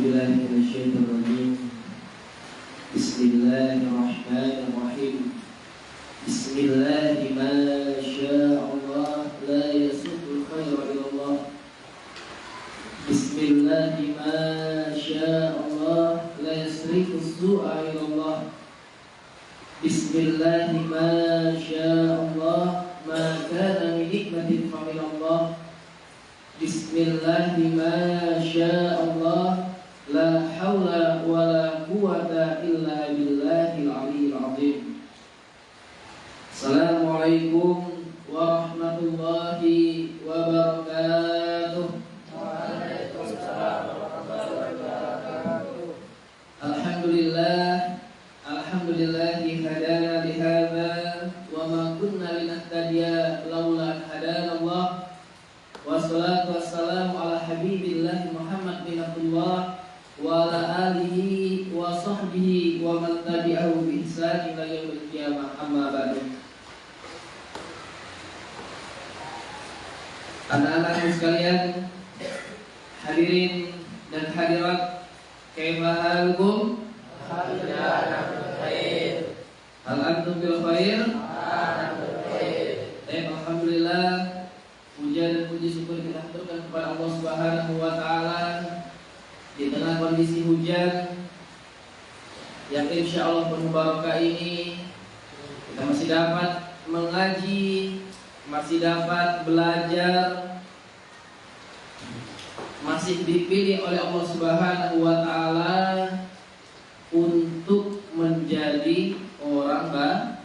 بالله من الشيطان الرجيم. بسم الله الرحمن الرحيم. بسم الله ما شاء الله لا يسوق الخير إلى الله. بسم الله ما شاء الله لا يصرف السوء إلى الله. بسم الله ما شاء الله ما كان من نعمة فمن الله. بسم الله ما شاء الله لا حول ولا قوة إلا بالله العلي العظيم. السلام عليكم ورحمة الله وبركاته. Waalaikumsalam warahmatullahi wabarakatuh. Alhamdulillahi hadana lihadza wa ma kunna linahtadiya laula an hadana Allah. Wassalatu wassalamu ala habibillah Muhammad bin Abdullah wa ala alihi wa sahbihi wa man tabi'ahu bi ihsan ila yaumil qiyamah, amma ba'du. Anak-anak sekalian, hadirin dan hadirat, kaifa halukum? Alhamdulillah khair. Hal antum bil khair? Alhamdulillah. Alhamdulillah, puja dan puji syukur kita haturkan kepada Allah Subhanahu wa taala di tengah kondisi hujan yang insyaallah penuh barokah ini. Kita masih dapat mengaji, masih dapat belajar, masih dipilih oleh Allah Subhanahu wa taala untuk menjadi orang baik.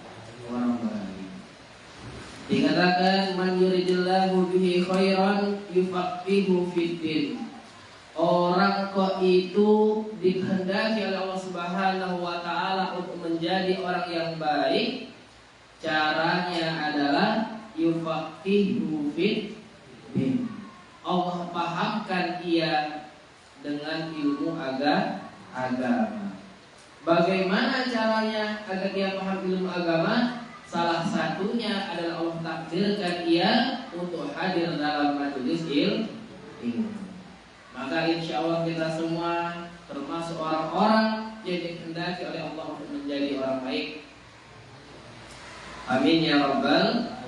Dikatakan man yuridillahu bihi khairan yufaqihu fiddin. Orang kok itu dikehendaki oleh Allah Subhanahu wa taala untuk menjadi orang yang baik, caranya adalah yufaqihu fiddin. Allah pahamkan ia dengan ilmu agama. Bagaimana caranya agar dia paham ilmu agama? Salah satunya adalah Allah takdirkan ia untuk hadir dalam majelis ilmu. Maka insya Allah kita semua termasuk orang-orang yang dikehendaki oleh Allah untuk menjadi orang baik. Amin ya rabbal.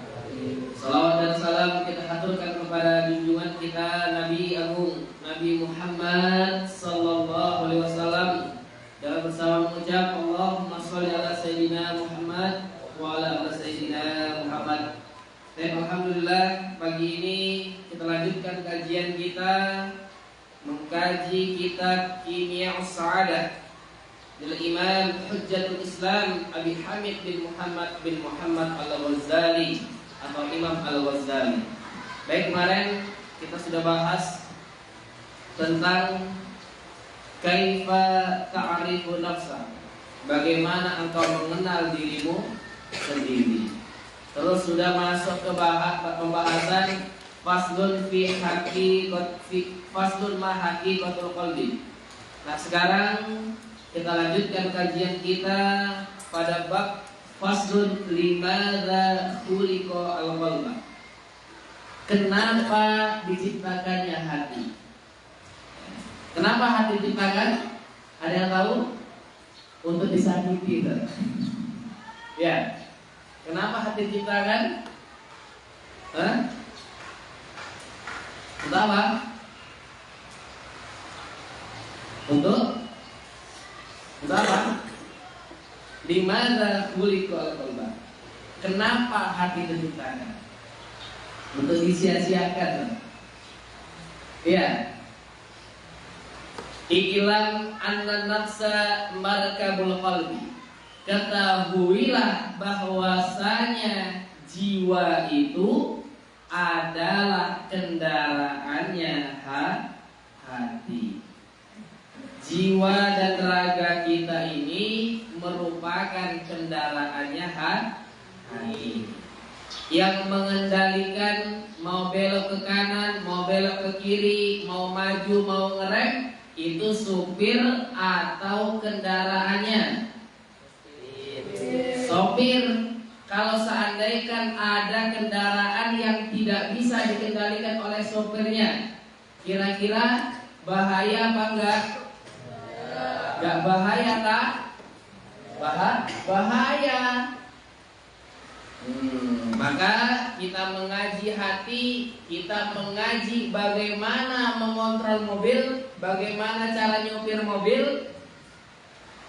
Salawat dan salam kita haturkan kepada junjungan kita Nabi Agung Nabi Muhammad sallallahu alaihi wasallam, dan bersama mengucap Allahumma sholli ala sayyidina Muhammad wa ala sayyidina Muhammad. Dan alhamdulillah pagi ini kita lanjutkan kajian kita mengkaji kitab Kimya'us Sa'adah dari Imam Hujjatul Islam Abi Hamid bin Muhammad Al-Ghazali atau Imam Al-Ghazali. Baik, kemarin kita sudah bahas tentang kaifa ta'rifu nafsa, bagaimana engkau mengenal dirimu sendiri. Terus sudah masuk ke pembahasan faslun ma haqiqatul qalbi. Nah, sekarang kita lanjutkan kajian kita pada bab faslun limadza khuliqa al-qalba. Kenapa diciptakannya hati? Kenapa hati diciptakan? Ada yang tahu? Untuk disakiti. Ya. Kenapa hati diciptakan? Untuk apa? Untuk apa? Limadza khuliqa al-qalba. Kenapa hati diciptakan? Untuk disia-siakan. Ya. Ilam anna nafsa markabul qalbi. Ketahuilah bahwasanya jiwa itu adalah kendaraannya hati. Jiwa dan raga kita ini merupakan kendaraannya hati. Yang mengendalikan mau belok ke kanan, mau belok ke kiri, mau maju, mau ngerem, itu supir atau kendaraannya? Sopir. Kalau seandainya ada kendaraan yang tidak bisa dikendalikan oleh sopirnya, kira-kira bahaya apa enggak? Gak bahaya tak? Bahaya. Maka kita mengaji hati, kita mengaji bagaimana mengontrol mobil, bagaimana cara nyopir mobil.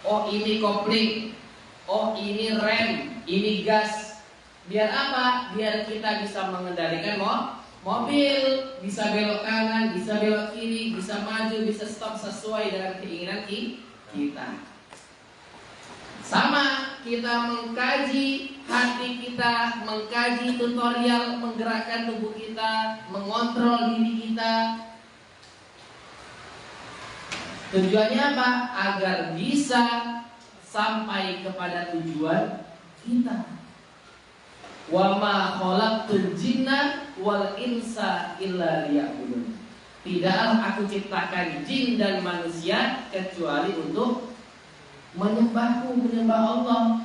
Oh ini kopling, oh ini rem, ini gas. Biar apa? Biar kita bisa mengendalikan mobil, bisa belok kanan, bisa belok kiri, bisa maju, bisa stop sesuai dengan keinginan kita. Sama kita mengkaji hati kita, mengkaji tutorial menggerakkan tubuh kita, mengontrol diri kita. Tujuannya apa? Agar bisa sampai kepada tujuan kita. Wa ma khalaqtul jinna wal insa illa liya'budun. Tidaklah aku ciptakan jin dan manusia kecuali untuk menyembahku, menyembah Allah.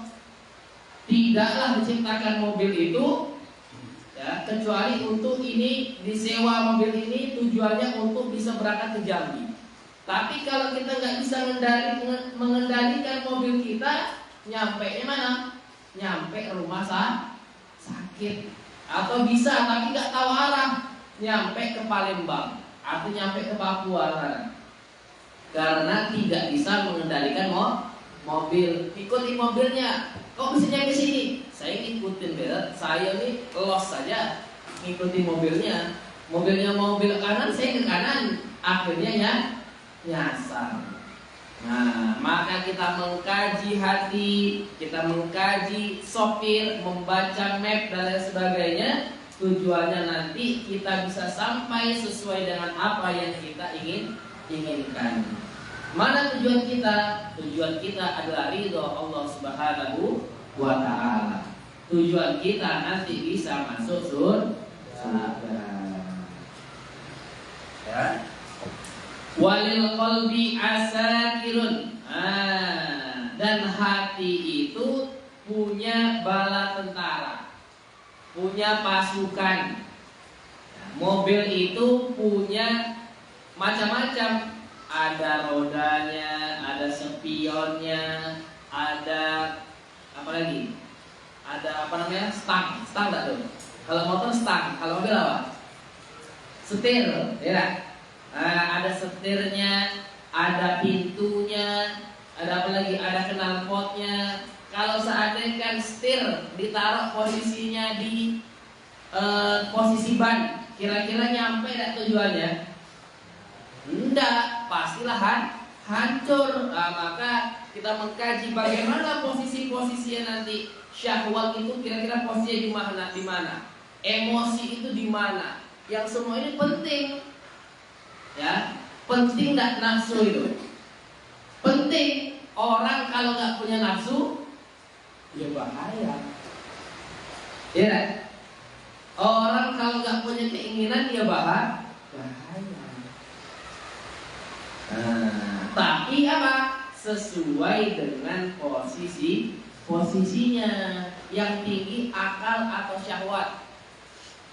Tidaklah diciptakan mobil itu ya, kecuali untuk ini, disewa mobil ini tujuannya untuk bisa berangkat ke Jambi. Tapi kalau kita nggak bisa mengendalikan mobil kita, nyampe mana? Nyampe rumah sakit. Atau bisa tapi nggak tahu arah, nyampe ke Palembang atau nyampe ke Papua karena tidak bisa mengendalikan mobil. Ikuti mobilnya. Kok bisa nyampe sini? Saya ngikutin bel. Saya nih los saja ngikuti mobilnya. Mobilnya mau belok kanan, saya ke kanan. Akhirnya ya nyasar. Nah, maka kita mengkaji hati, kita mengkaji sopir, membaca map dan lain sebagainya. Tujuannya nanti kita bisa sampai sesuai dengan apa yang kita inginkan. Mana tujuan kita? Tujuan kita adalah ridho Allah Subhanahu wa ta'ala. Tujuan kita nanti bisa masuk surga. Ya. Walil qalbi asakirun. Dan hati itu punya bala tentara, punya pasukan. Mobil itu punya macam-macam. Ada rodanya, ada spionnya, ada apa lagi? Ada apa namanya? Stang enggak tuh? Kalau motor stang, kalau mobil apa? Setir, ya. Ada setirnya, ada pintunya, ada apa lagi? Ada knalpotnya. Kalau seandainya kan setir ditaruh posisinya di posisi ban, kira-kira nyampe enggak tujuannya? Enggak, pastilah hancur. Maka kita mengkaji bagaimana posisi-posisinya nanti. Syahwat itu kira-kira posisinya di mana? Emosi itu di mana? Yang semua ini penting. Ya, penting nggak nafsu itu? Penting. Orang kalau nggak punya nafsu, ya bahaya. Ya, orang kalau nggak punya keinginan, ya bahaya. Tapi apa? Sesuai dengan posisinya. Yang tinggi akal atau syahwat.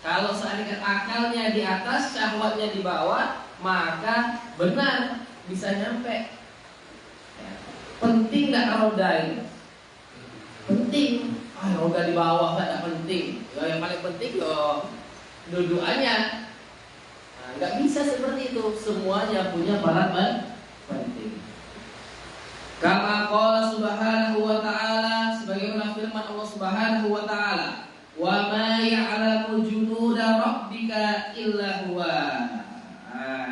Kalau seandainya akalnya di atas, syahwatnya di bawah, maka benar bisa nyampe. Penting nggak roda ini? Penting. Roda di bawah nggak penting. Yang paling penting dudukannya. Nggak bisa seperti itu. Semuanya punya barat penting. Kama qala subhanahu wa ta'ala, sebagaimana firman Allah Subhanahu wa ta'ala, wa ma ya'lamu junuda rabbika illa huwa.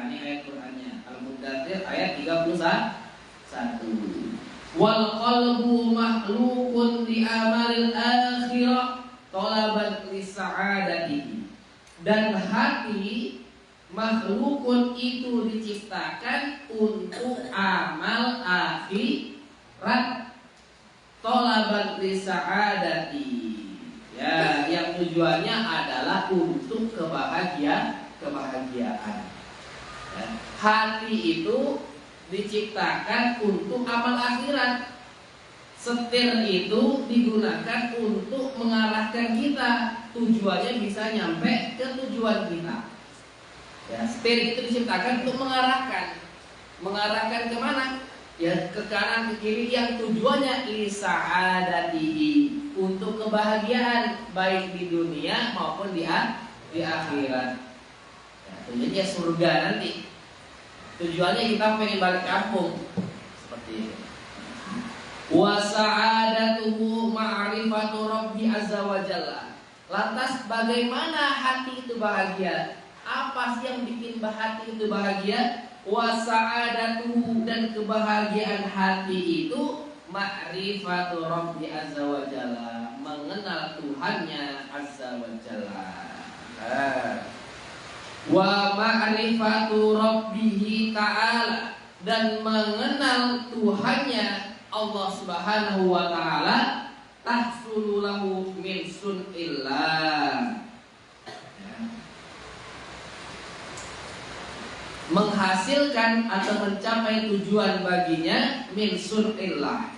Ini ayat Qur'annya, Al-Muddatsir ayat 31. Wal qalbu makhluqun li amalil akhirah talaban li sa'adatihi. Dan hati makhlukun itu diciptakan untuk amal akhirat, talaban li sa'adati. Ya, yang tujuannya adalah untuk kebahagiaan. Ya. Hati itu diciptakan untuk amal akhirat. Setir itu digunakan untuk mengarahkan kita. Tujuannya bisa nyampe ke tujuan kita. Ya, setir itu diciptakan untuk mengarahkan kemana? ya ke kanan ke kiri yang tujuannya li sa'adatihi, untuk kebahagiaan baik di dunia maupun di akhirat. Ya, tujuannya surga nanti. Tujuannya kita pengen balik kampung seperti itu. Wa sa'adatuhu ma'rifatu rabbi azza wa jalla. Lantas bagaimana hati itu bahagia? Apa sih yang bikin hati itu bahagia? Wa sa'adatuhu, dan kebahagiaan hati itu ma'rifatu rabbi azza wa jalla, mengenal Tuhannya azza wa jalla. Wa ma'rifatu rabbihi ta'ala, dan mengenal Tuhannya Allah subhanahu wa ta'ala, tahsulu lahu min sun'illah, menghasilkan atau mencapai tujuan baginya min sun'illah.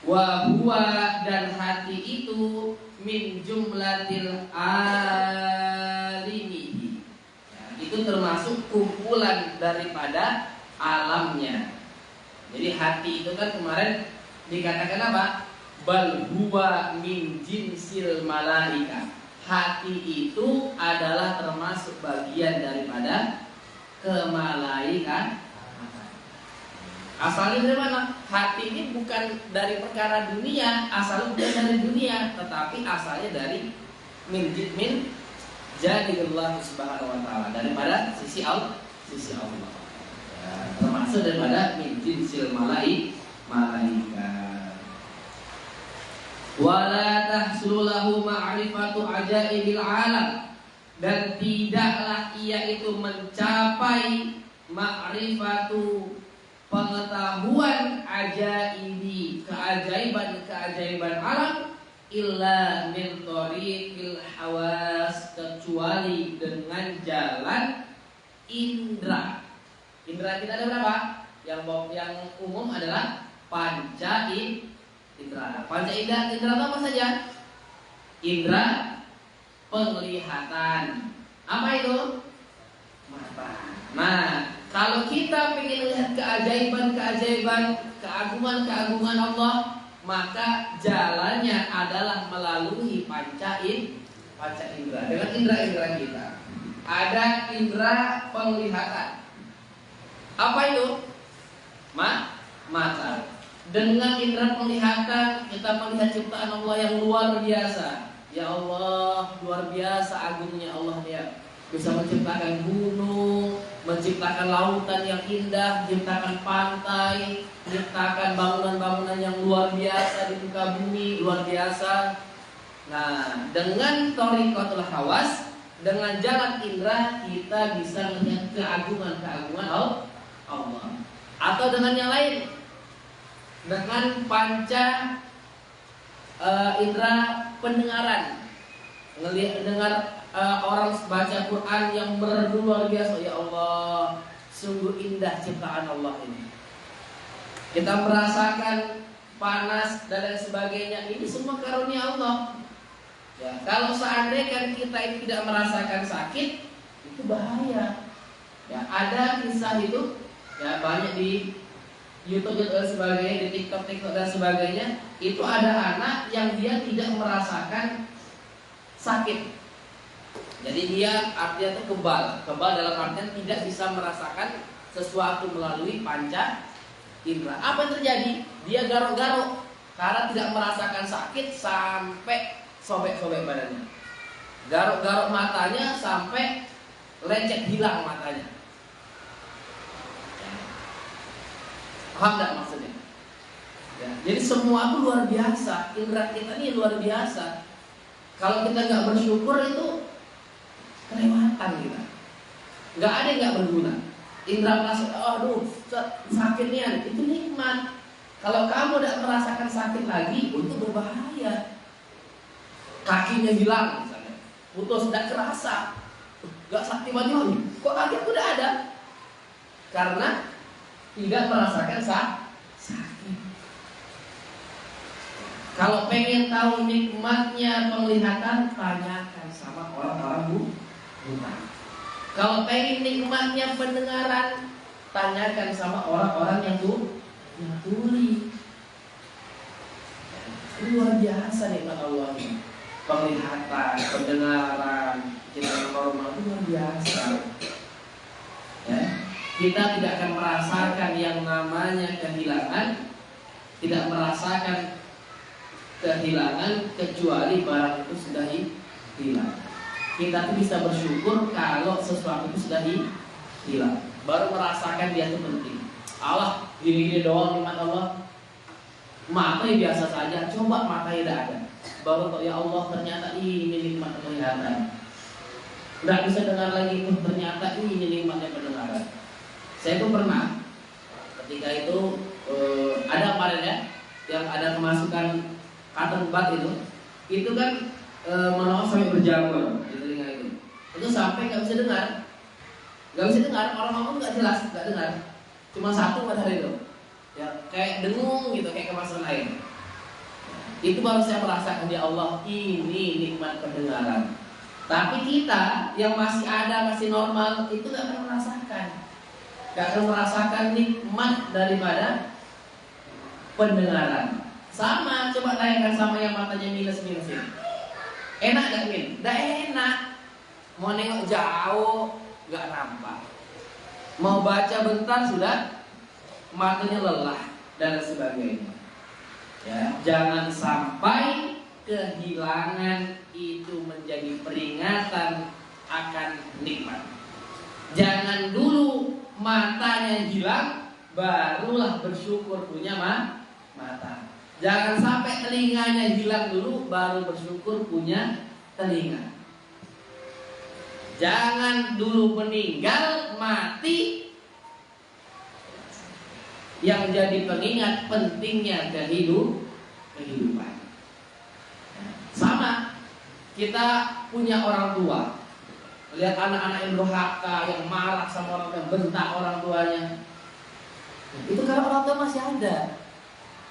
Wa huwa, dan hati itu min jumlatil alimihi, ya, itu termasuk kumpulan daripada alamnya. Jadi hati itu kan kemarin dikatakan apa? Bal huwa min jinsil malaika. Hati itu adalah termasuk bagian daripada kemalaikan. Asalnya dari mana? Hati ini bukan dari perkara dunia, asalnya bukan dari dunia, tetapi asalnya dari min jadillah subhanahu wa ta'ala, daripada sisi Allah. Ya, termasuk daripada min jinsil malaika. Wala tahsulu lahu ma'rifatu ajaibil alam, dan tidaklah ia itu mencapai ma'rifatu, pengetahuan ajaibi, keajaiban alam, illa min tariqil hawas, kecuali dengan jalan indra. Indra kita ada berapa? Yang umum adalah panca indra. Panca indra itu apa saja? Indra penglihatan. Apa itu? Mata. Nah, kalau kita ingin melihat keajaiban, keagungan Allah, maka jalannya adalah melalui panca indra. Dengan indra kita. Ada indra penglihatan. Apa itu? Mata. Dengan indra penglihatan kita melihat ciptaan Allah yang luar biasa. Ya Allah, luar biasa agungnya Allah ya. Bisa menciptakan gunung, menciptakan lautan yang indah, menciptakan pantai, menciptakan bangunan-bangunan yang luar biasa di muka bumi, luar biasa. Nah, dengan thariqatul hawas, dengan jalan indra, kita bisa melihat keagungan Allah. Atau dengan yang lain, dengan panca indra pendengaran, dengar orang baca Quran yang merdu luar biasa. Ya Allah, sungguh indah ciptaan Allah ini. Kita merasakan panas dan lain sebagainya, ini semua karunia Allah. Ya, kalau seandainya kita ini tidak merasakan sakit, itu bahaya. Ya, ada kisah itu, ya banyak di YouTube dan sebagainya, di TikTok dan sebagainya. Itu ada anak yang dia tidak merasakan sakit. Jadi dia artinya itu kebal dalam artian tidak bisa merasakan sesuatu melalui panca indra. Apa yang terjadi? Dia garuk-garuk karena tidak merasakan sakit sampai sobek-sobek badannya. Garuk-garuk matanya sampai lecet hilang matanya. Paham gak maksudnya? Ya, jadi semua itu luar biasa. Indra kita ini luar biasa. Kalau kita nggak bersyukur itu kelewatan kita. Nggak ada yang nggak berguna. Indra merasa, aduh sakit nih, itu nikmat. Kalau kamu tidak merasakan sakit lagi, itu berbahaya. Kakinya hilang misalnya, putus tidak kerasa, nggak sakit tiba-tiba. Kok kaki udah ada? Karena tidak merasakan sakit. Kalau pengen tahu nikmatnya penglihatan, tanyakan sama orang-orang buta. Kalau pengen nikmatnya pendengaran, tanyakan sama orang-orang yang ya tuli. Luar biasa nikmat Allah ini. Penglihatan, pendengaran, kita normal itu luar biasa. Ya. Kita tidak akan merasakan yang namanya kehilangan, tidak merasakan kehilangan kecuali barang itu sudah hilang. Kita tuh bisa bersyukur kalau sesuatu itu sudah hilang, baru merasakan dia itu penting. Allah gini-gini doang nikmat Allah. Mata biasa saja, coba mata tidak ada, baru tahu ya Allah ternyata ini nikmat penglihatan. Nggak bisa dengar lagi, ternyata ini nikmatnya pendengaran. Saya tuh pernah ketika itu ada kemarin ya, yang ada kemasukan kantong bat itu kan menolak sampai berjamur di telinga itu sampai nggak bisa dengar, orang ngomong nggak jelas, nggak dengar, cuma satu pada hari itu. Ya, kayak dengung gitu, kayak kemasukan air. Itu baru saya merasakan ya Allah ini nikmat pendengaran. Tapi kita yang masih ada, masih normal itu gak akan merasakan nikmat daripada pendengaran. Sama, coba tanyakan sama yang matanya minus ini. Enak gak Min? Gak enak. Mau nengok jauh gak nampak. Mau baca bentar sudah matanya lelah dan sebagainya. Ya, jangan sampai kehilangan itu menjadi peringatan akan nikmat. Jangan dulu matanya hilang barulah bersyukur punya mata. Jangan sampai telinganya hilang dulu baru bersyukur punya telinga. Jangan dulu meninggal mati yang jadi pengingat pentingnya kehidupan. Sama, kita punya orang tua, lihat anak-anak yang durhaka, yang marah sama orang tua, yang bentak orang tuanya. Itu karena orang tua masih ada.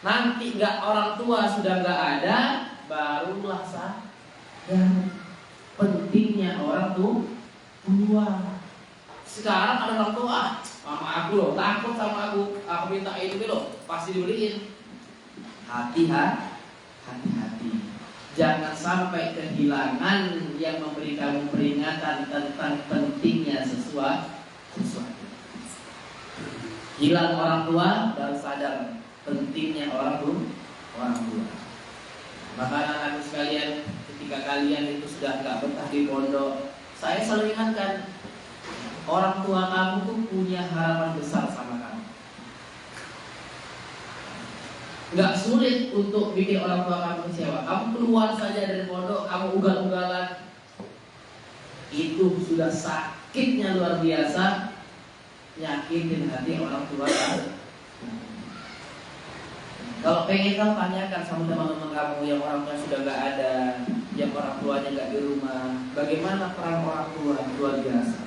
Nanti orang tua sudah nggak ada, barulah sadar pentingnya orang tua. Sekarang ada orang tua, mama aku loh takut sama aku minta ini loh, pasti dibeliin. Hati-hati. Jangan sampai kehilangan yang memberi kamu peringatan tentang pentingnya sesuatu. Hilang orang tua dan sadar pentingnya orang tua. Maka anak-anak sekalian, ketika kalian itu sudah nggak betah di pondok, saya selalu ingatkan, orang tua kamu tuh punya harapan besar sama kamu. Gak sulit untuk bikin orang tua kamu kecewa. Kamu keluar saja dari pondok, kamu ugal-ugalan, itu sudah sakitnya luar biasa. Nyakitin hati orang tua kamu. Kalau pengen kamu tanyakan sama teman-teman kamu yang orang tua sudah gak ada, yang orang tuanya gak di rumah, bagaimana peran orang tua luar biasa.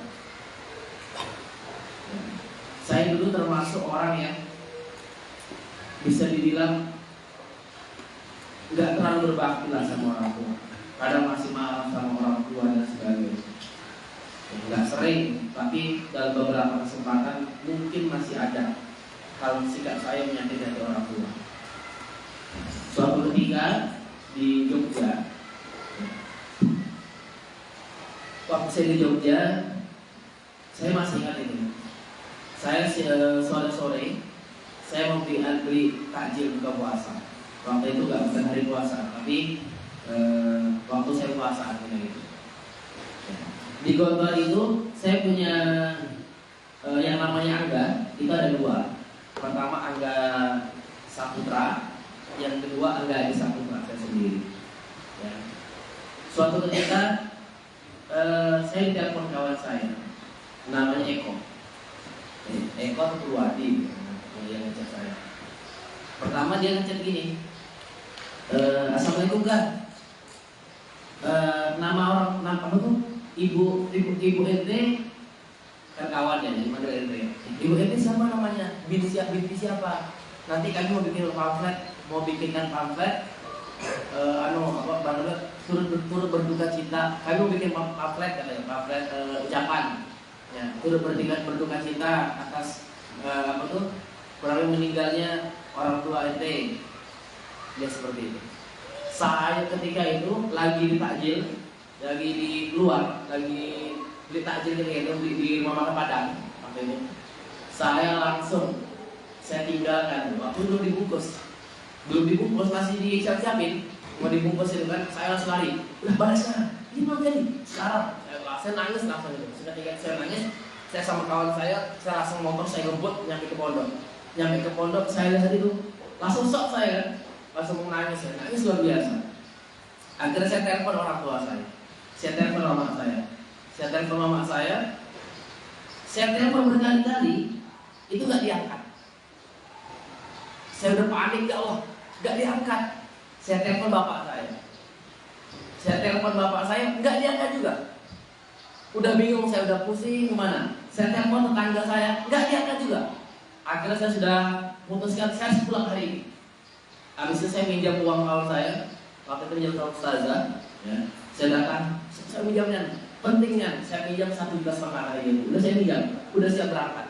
Saya dulu termasuk orang yang bisa dibilang nggak terlalu berbakti lah sama orang tua. Kadang masih marah sama orang tua dan sebagainya. Nggak sering, tapi dalam beberapa kesempatan mungkin masih ada hal sikap saya menyakiti hati orang tua. Suatu ketika di Jogja, waktu saya di Jogja, saya masih ingat ini. Saya sore-sore saya mau beli takjil buka puasa. Waktu itu nggak bukan hari puasa, tapi waktu saya puasa gitu. Di Gontor itu saya punya yang namanya angga, itu ada dua. Pertama angga Saputra, yang kedua angga di Saputra saya sendiri. Ya. Suatu ketika saya ditelepon kawan saya, namanya Eko. Eko Ketuwadi yang ngechat saya. Pertama dia ngechat gini, Assalamualaikum Kak. Nama apa tuh? Ibu ente kan kawan ya, di Madura ente. Ibu ente siapa namanya? Binti siapa? Nanti kami mau bikinkan pamflet. Turut berduka cita. Kami mau bikin pamflet katanya, pamflet ucapan. Ya, turut berduka cita atas kurang lebih meninggalnya orang tua ente. Dia seperti itu. Saya ketika itu lagi di takjil, lagi di luar, lagi di takjil gitu di rumah makan Padang waktu itu. Saya langsung saya tinggalkan waktu belum dibungkus masih disiap-siapin mau dibungkus itu kan, saya langsung lari, udah balas sekarang, gimana jadi sekarang, saya nangis langsung itu. Ketika saya nangis, saya sama kawan saya langsung motor saya ngebut nyampe ke pondok, saya lihat itu langsung sok saya langsung menangis, saya nangis luar biasa. Akhirnya saya telepon orang tua saya telepon mama saya, saya telepon berkali-kali itu nggak diangkat. Saya udah panik, ya Allah, nggak diangkat. Saya telepon bapak saya, nggak diangkat juga. Udah bingung, saya udah pusing kemana. Saya telepon tetangga saya, nggak diangkat juga. Akhirnya saya sudah memutuskan saya harus pulang hari ini. Habis itu saya minjam uang kawan saya, waktu itu minjam sama ustazah, ya. Saya datang, saya minjamnya, pentingnya saya minjam 1,5 juta hari ini. Udah saya minjam, udah siap berangkat.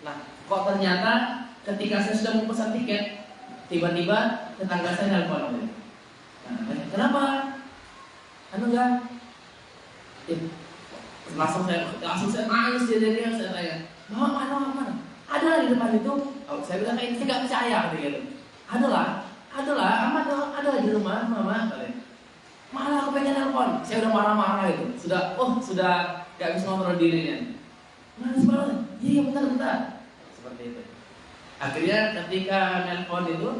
Nah, kok ternyata ketika saya sudah mau pesan tiket, tiba-tiba tetangga saya nelpon. Nah, kenapa? Enggak. Langsung saya nangis dia saya tanya, mana? Ada lah di depan itu. Oh, saya bilang kayak ini nggak percaya gitu. Ada lah, ada di rumah mama. Malah aku pengen nelpon. Saya udah marah-marah itu. Sudah nggak bisa ngontrol dirinya. Mana sebenarnya? Iya bentar. Seperti itu. Akhirnya ketika nelpon itu,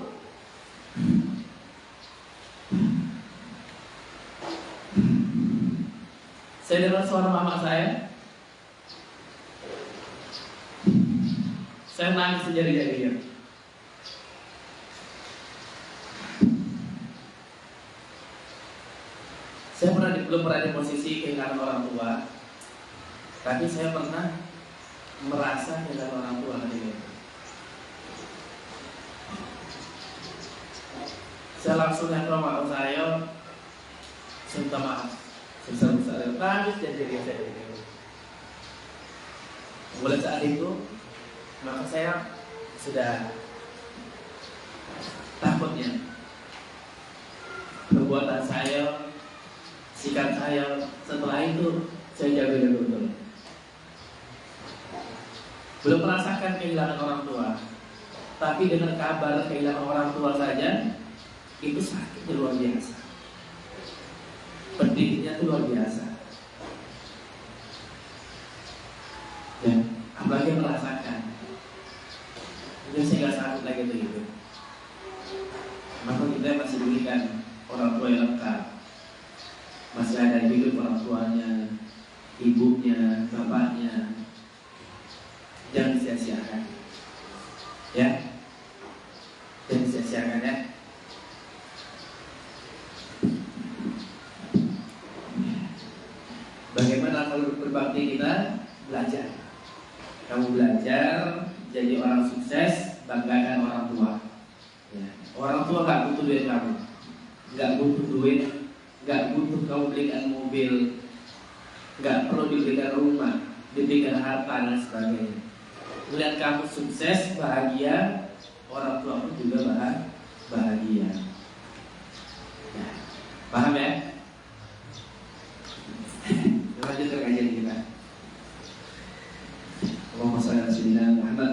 saya dengar suara mama saya. Saya nangis sejadi-jadinya. Saya belum pernah di posisi kehilangan orang tua, tapi saya pernah merasa kehilangan orang tua ini. Saya langsung nelfon sama saya minta maaf sebesar-besarnya, tangis dan jadi saya. Mulai saat itu, maka saya sudah takutnya perbuatan saya, sikap saya setelah itu saya jaga betul. Belum merasakan kehilangan orang tua, tapi dengan kabar kehilangan orang tua saja itu sakitnya luar biasa, pedihnya itu luar biasa. Ya, apalagi merasakan. Jadi saya nggak sanggup lagi itu. Maka kita masih diberikan orang tua yang lengkap. Masih ada hidup orang tuanya, ibunya, bapaknya. Jangan sia-siakan. Ya. Jangan sia-siakan ya. Bagaimana kalau berbakti kita? Belajar. Kamu belajar jadi orang sukses, banggakan orang tua. Ya. Orang tua gak butuh duit kamu, gak butuh duit, gak butuh kamu belikan mobil, gak perlu diberikan rumah, diberikan harta dan sebagainya. Melihat kamu sukses, bahagia, orang tua pun juga bahagia. Ya. Paham ya? Lanjut ke kajian kita. Allahumma shalli ala sayyidina Muhammad.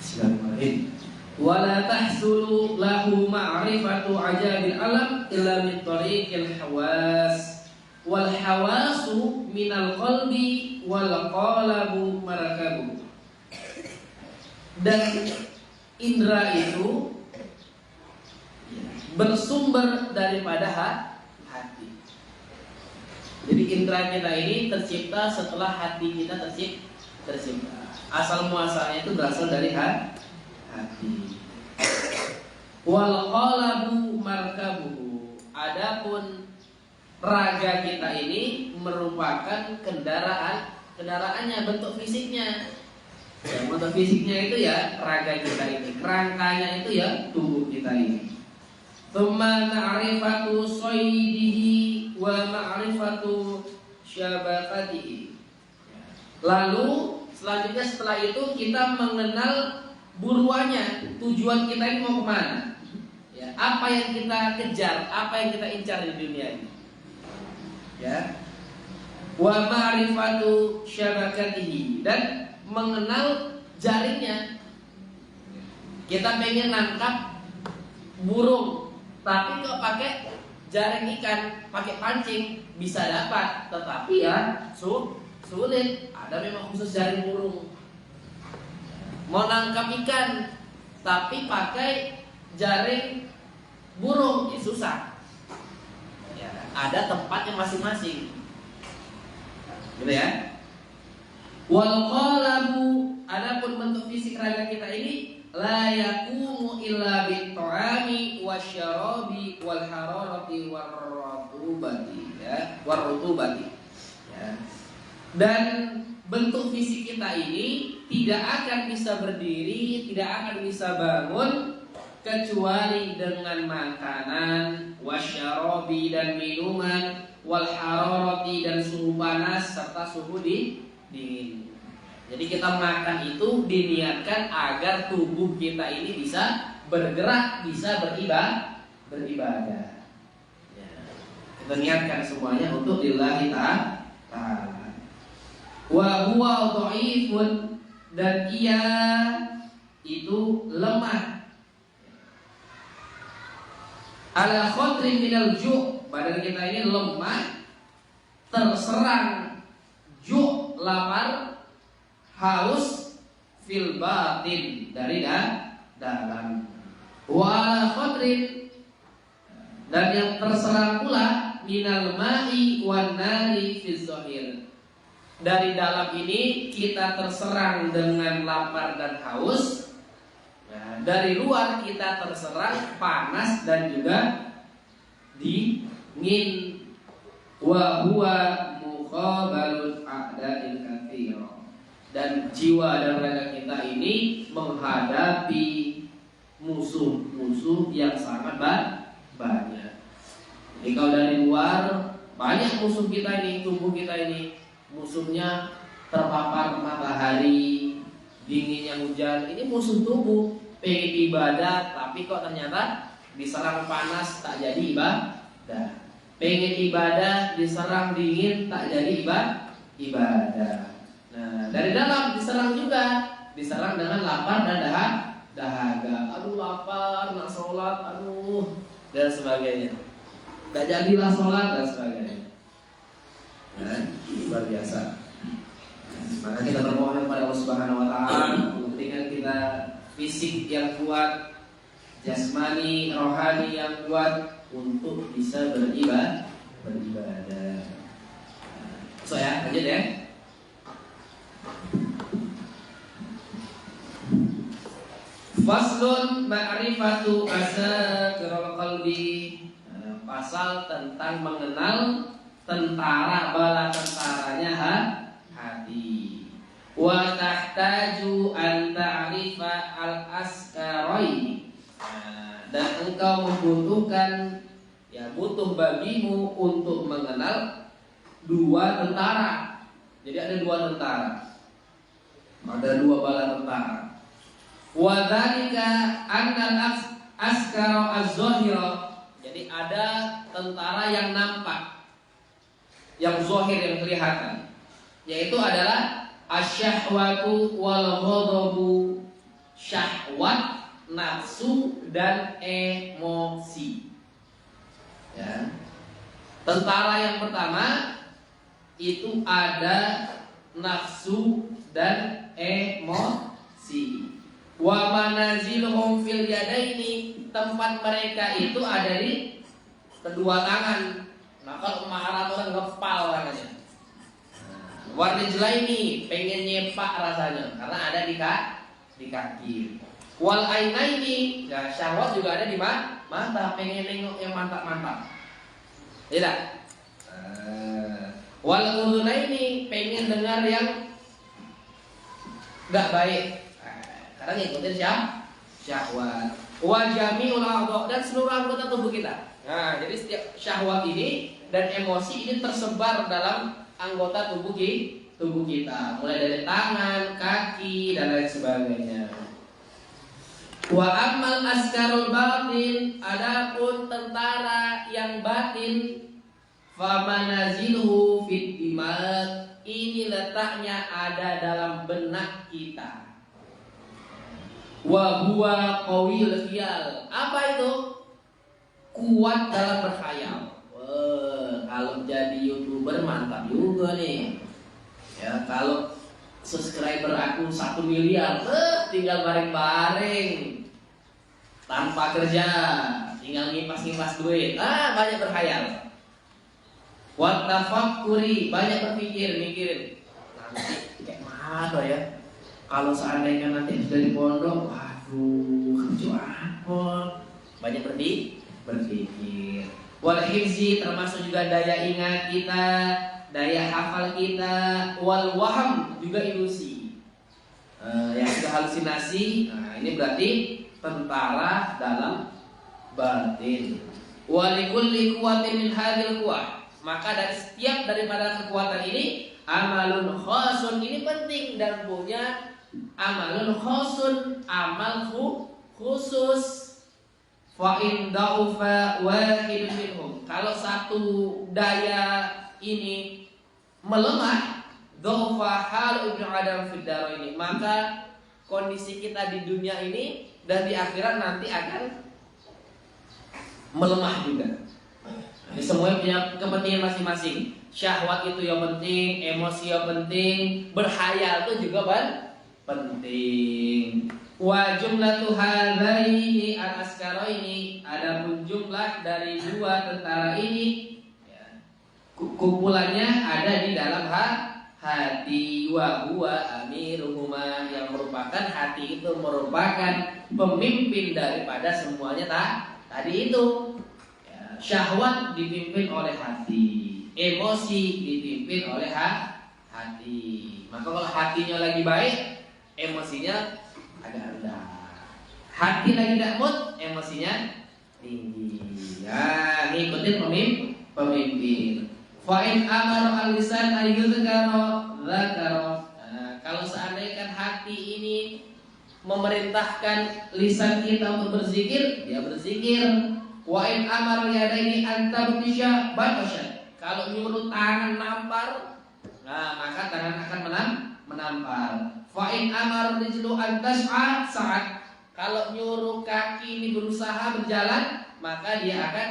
Bismillahirrahmanirrahim. Wala tahsulu lahu ma'rifatu ajabil alam illa min tariqil hawas. Wal hawasu minal qalbi wal qalabu marakabu. Dan indra itu bersumber daripada hati. Jadi indra kita ini tercipta setelah hati kita tercipta. Asal muasalnya itu berasal dari hati. Wal qalabu markabuhu. Adapun raga kita ini merupakan kendaraannya, bentuk fisiknya. Ya, bentuk fisiknya itu ya raga kita ini, kerangkanya itu ya tubuh kita ini. Tsumma ma'rifatu sayyidihi wa ma'rifatu syabakatihi. Lalu selanjutnya setelah itu kita mengenal buruannya, tujuan kita ini mau kemana, ya, apa yang kita kejar, apa yang kita incar di dunia ini, ya. Wa ma'rifatu syabakatihi, dan mengenal jaringnya. Kita pengen nangkap burung, tapi kalau pakai jaring ikan, pakai pancing bisa dapat, tetapi ya sulit. Ada memang khusus jaring burung. Mau nangkap ikan tapi pakai jaring burung, ya susah. Ya, ada tempatnya masing-masing. Gitu ya. Wal qalabu, adapun bentuk fisik raga kita ini la yaqumu illa bit ta'ami wasyarabi wal hararati warrutubati, ya, warrutubati. Ya. Dan bentuk fisik kita ini tidak akan bisa berdiri, tidak akan bisa bangun kecuali dengan makanan, wasyarabi dan minuman, wal hararati dan suhu panas serta suhu dingin. Jadi kita makan itu diniatkan agar tubuh kita ini bisa bergerak, bisa beribadah. Ya. Kita niatkan semuanya untuk lillahi ta'ala. Wa huwa dhaifun, dan ia itu lemah. Ala khotrin minal ju', badan kita ini lemah, terserang ju', lapar, haus, fil batin, dari dalam. Wa ala khotrin, dan yang terserang pula minal ma'i wan nari fil zahir. Dari dalam ini kita terserang dengan lapar dan haus. Nah, dari luar kita terserang panas dan juga dingin. Wa huwa muqabalul a'da'il katsir. Dan jiwa dan raga kita ini menghadapi musuh-musuh yang sangat banyak. Jadi kalau dari luar banyak musuh kita ini, tubuh kita ini. Musuhnya terpapar matahari, dinginnya hujan. Ini musuh tubuh. Pengen ibadah tapi kok ternyata diserang panas, tak jadi ibadah. Pengen ibadah diserang dingin, tak jadi ibadah. Nah, dari dalam diserang juga, diserang dengan lapar dan dahaga. Aduh lapar, nak sholat, aduh, dan sebagainya. Gak jadilah sholat dan sebagainya. Nah, luar biasa. Maka kita bermohon kepada Allah Subhanahu wa taala memberikan kita fisik yang kuat, jasmani, rohani yang kuat untuk bisa beribadah. So ya, lanjut ya. Faslun ma'rifatu asakirul qalbi. Pasal tentang mengenal tentara, bala tentaranya hati. Wa tahtaju an ta'rifa al-askaraini. Dan engkau membutuhkan, ya butuh bagimu untuk mengenal dua tentara. Jadi ada dua tentara, ada dua bala tentara. Wa dzalika annal askara az-zahira. Jadi ada tentara yang nampak, yang zahir, yang kelihatan, yaitu adalah asyahwatu wal ghadabu, syahwat, nafsu dan emosi. Ya. Tentara yang pertama itu ada nafsu dan emosi. Wa manaziluhum fil yadaini, tempat mereka itu ada di kedua tangan. Maka marah orang ngepal namanya. Warna jelaini, pengen nyepak rasanya karena ada di kaki. Wal ainaini, ya syahwat juga ada di mata, pengen nengok yang mantap-mantap. Tidak. Wal udhunaini, pengen dengar yang gak baik. Karena ngikutin syahwat. Wa jami'ul a'dha, dan seluruh anggota tubuh kita. Nah, jadi setiap syahwat ini dan emosi ini tersebar dalam anggota tubuh kita, mulai dari tangan, kaki dan lain sebagainya. Wa ammal askarul batin, adapun tentara yang batin, famanaziluhu fit dimag, ini letaknya ada dalam benak kita. Wa huwa qawiyul khiyal, apa itu? Kuat dalam berkhayal. Kalau jadi YouTuber mantap juga nih. Ya, kalau subscriber aku 1 miliar, tinggal baring-baring tanpa kerja, tinggal ngipas-ngipas duit. Banyak berkhayal. Wa tafakkuri, banyak berpikir, mikirin. Nanti kayak mana ya? Kalau seandainya nanti sudah di pondok, waduh, kerja apa? Banyak berpikir. Wal hifzi, termasuk juga daya ingat kita, daya hafal kita. Wal waham, juga ilusi. Yang sudah halusinasi, ini berarti tentara dalam batin. Walikulli kuwatin min hadil kuwah, maka dari setiap daripada kekuatan ini, amalun khosun, ini penting dan punya amalun khosun, amal khusus. Fa in da'ufa wahidun minhum, kalau satu daya ini melemah, dha'ufa hal ibnu adam fid daraini, maka kondisi kita di dunia ini dan di akhirat nanti akan melemah juga. Jadi semuanya punya kepentingan masing-masing. Syahwat itu yang penting, emosi yang penting, berhayal itu juga penting. Wa jumlatu hadaini al-askaraini, adapun jumlah dari dua tentara ini, ya, kumpulannya ada di dalam hati. Wa huwa amiruhuma, yang merupakan hati itu merupakan pemimpin daripada semuanya tadi itu. Ya, syahwat dipimpin oleh hati, emosi dipimpin oleh hati. Maka kalau hatinya lagi baik, emosinya agak rendah. Hati lagi tidak mood, emosinya tinggi. Ya, ngikutin pemimpin. Fa in amara al-lisan ayyuzkara dzakara. Kalau seandainya kan hati ini memerintahkan lisan kita untuk berzikir, dia berzikir. Wa in amara yadaini an tabtisha batasha. Kalau nyuruh tangan nampar, maka tangan akan menampar. Fa in amara rijlu an tas'a sa'at. Kalau nyuruh kaki ini berusaha berjalan, maka dia akan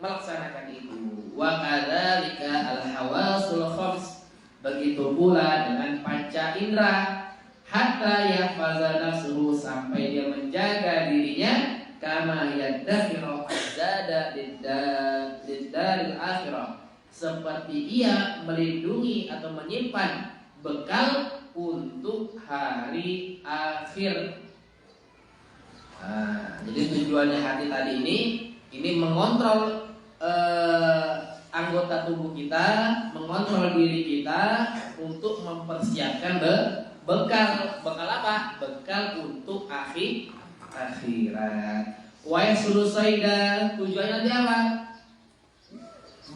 melaksanakan itu. Wa kadzalika al-hawasul khams, begitu pula dengan panca indera, hatta yahfaza nafsuhu, sampai dia menjaga dirinya, kama yadakhiru azada lid-daril akhirah, seperti ia melindungi atau menyimpan bekal untuk hari akhir. Jadi tujuannya hati tadi ini mengontrol anggota tubuh kita, mengontrol diri kita untuk mempersiapkan bekal apa? Bekal untuk akhirat. Wa yasulusaida, tujuannya nanti apa?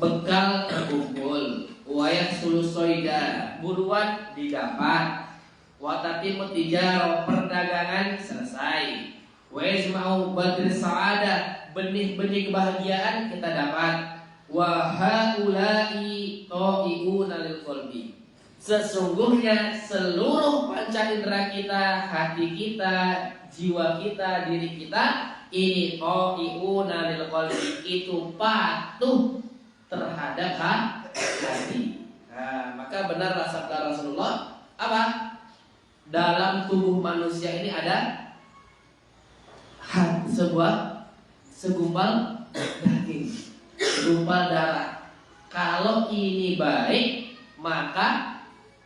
Bekal terkumpul. Wa yasulusaida, buruan didapat. Wa tatimut tijarah, perdagangan selesai. Wa yasma'u badri sa'adah, benih-benih kebahagiaan kita dapat. Wa haula'i ta'i'una lil qalbi, sesungguhnya seluruh panca indera kita, hati kita, jiwa kita, diri kita ini ta'i'una lil qalbi, itu patuh terhadap hati. Maka benar sabda Rasulullah apa? Dalam tubuh manusia ini ada sebuah segumpal daging, segumpal darah. Kalau ini baik, maka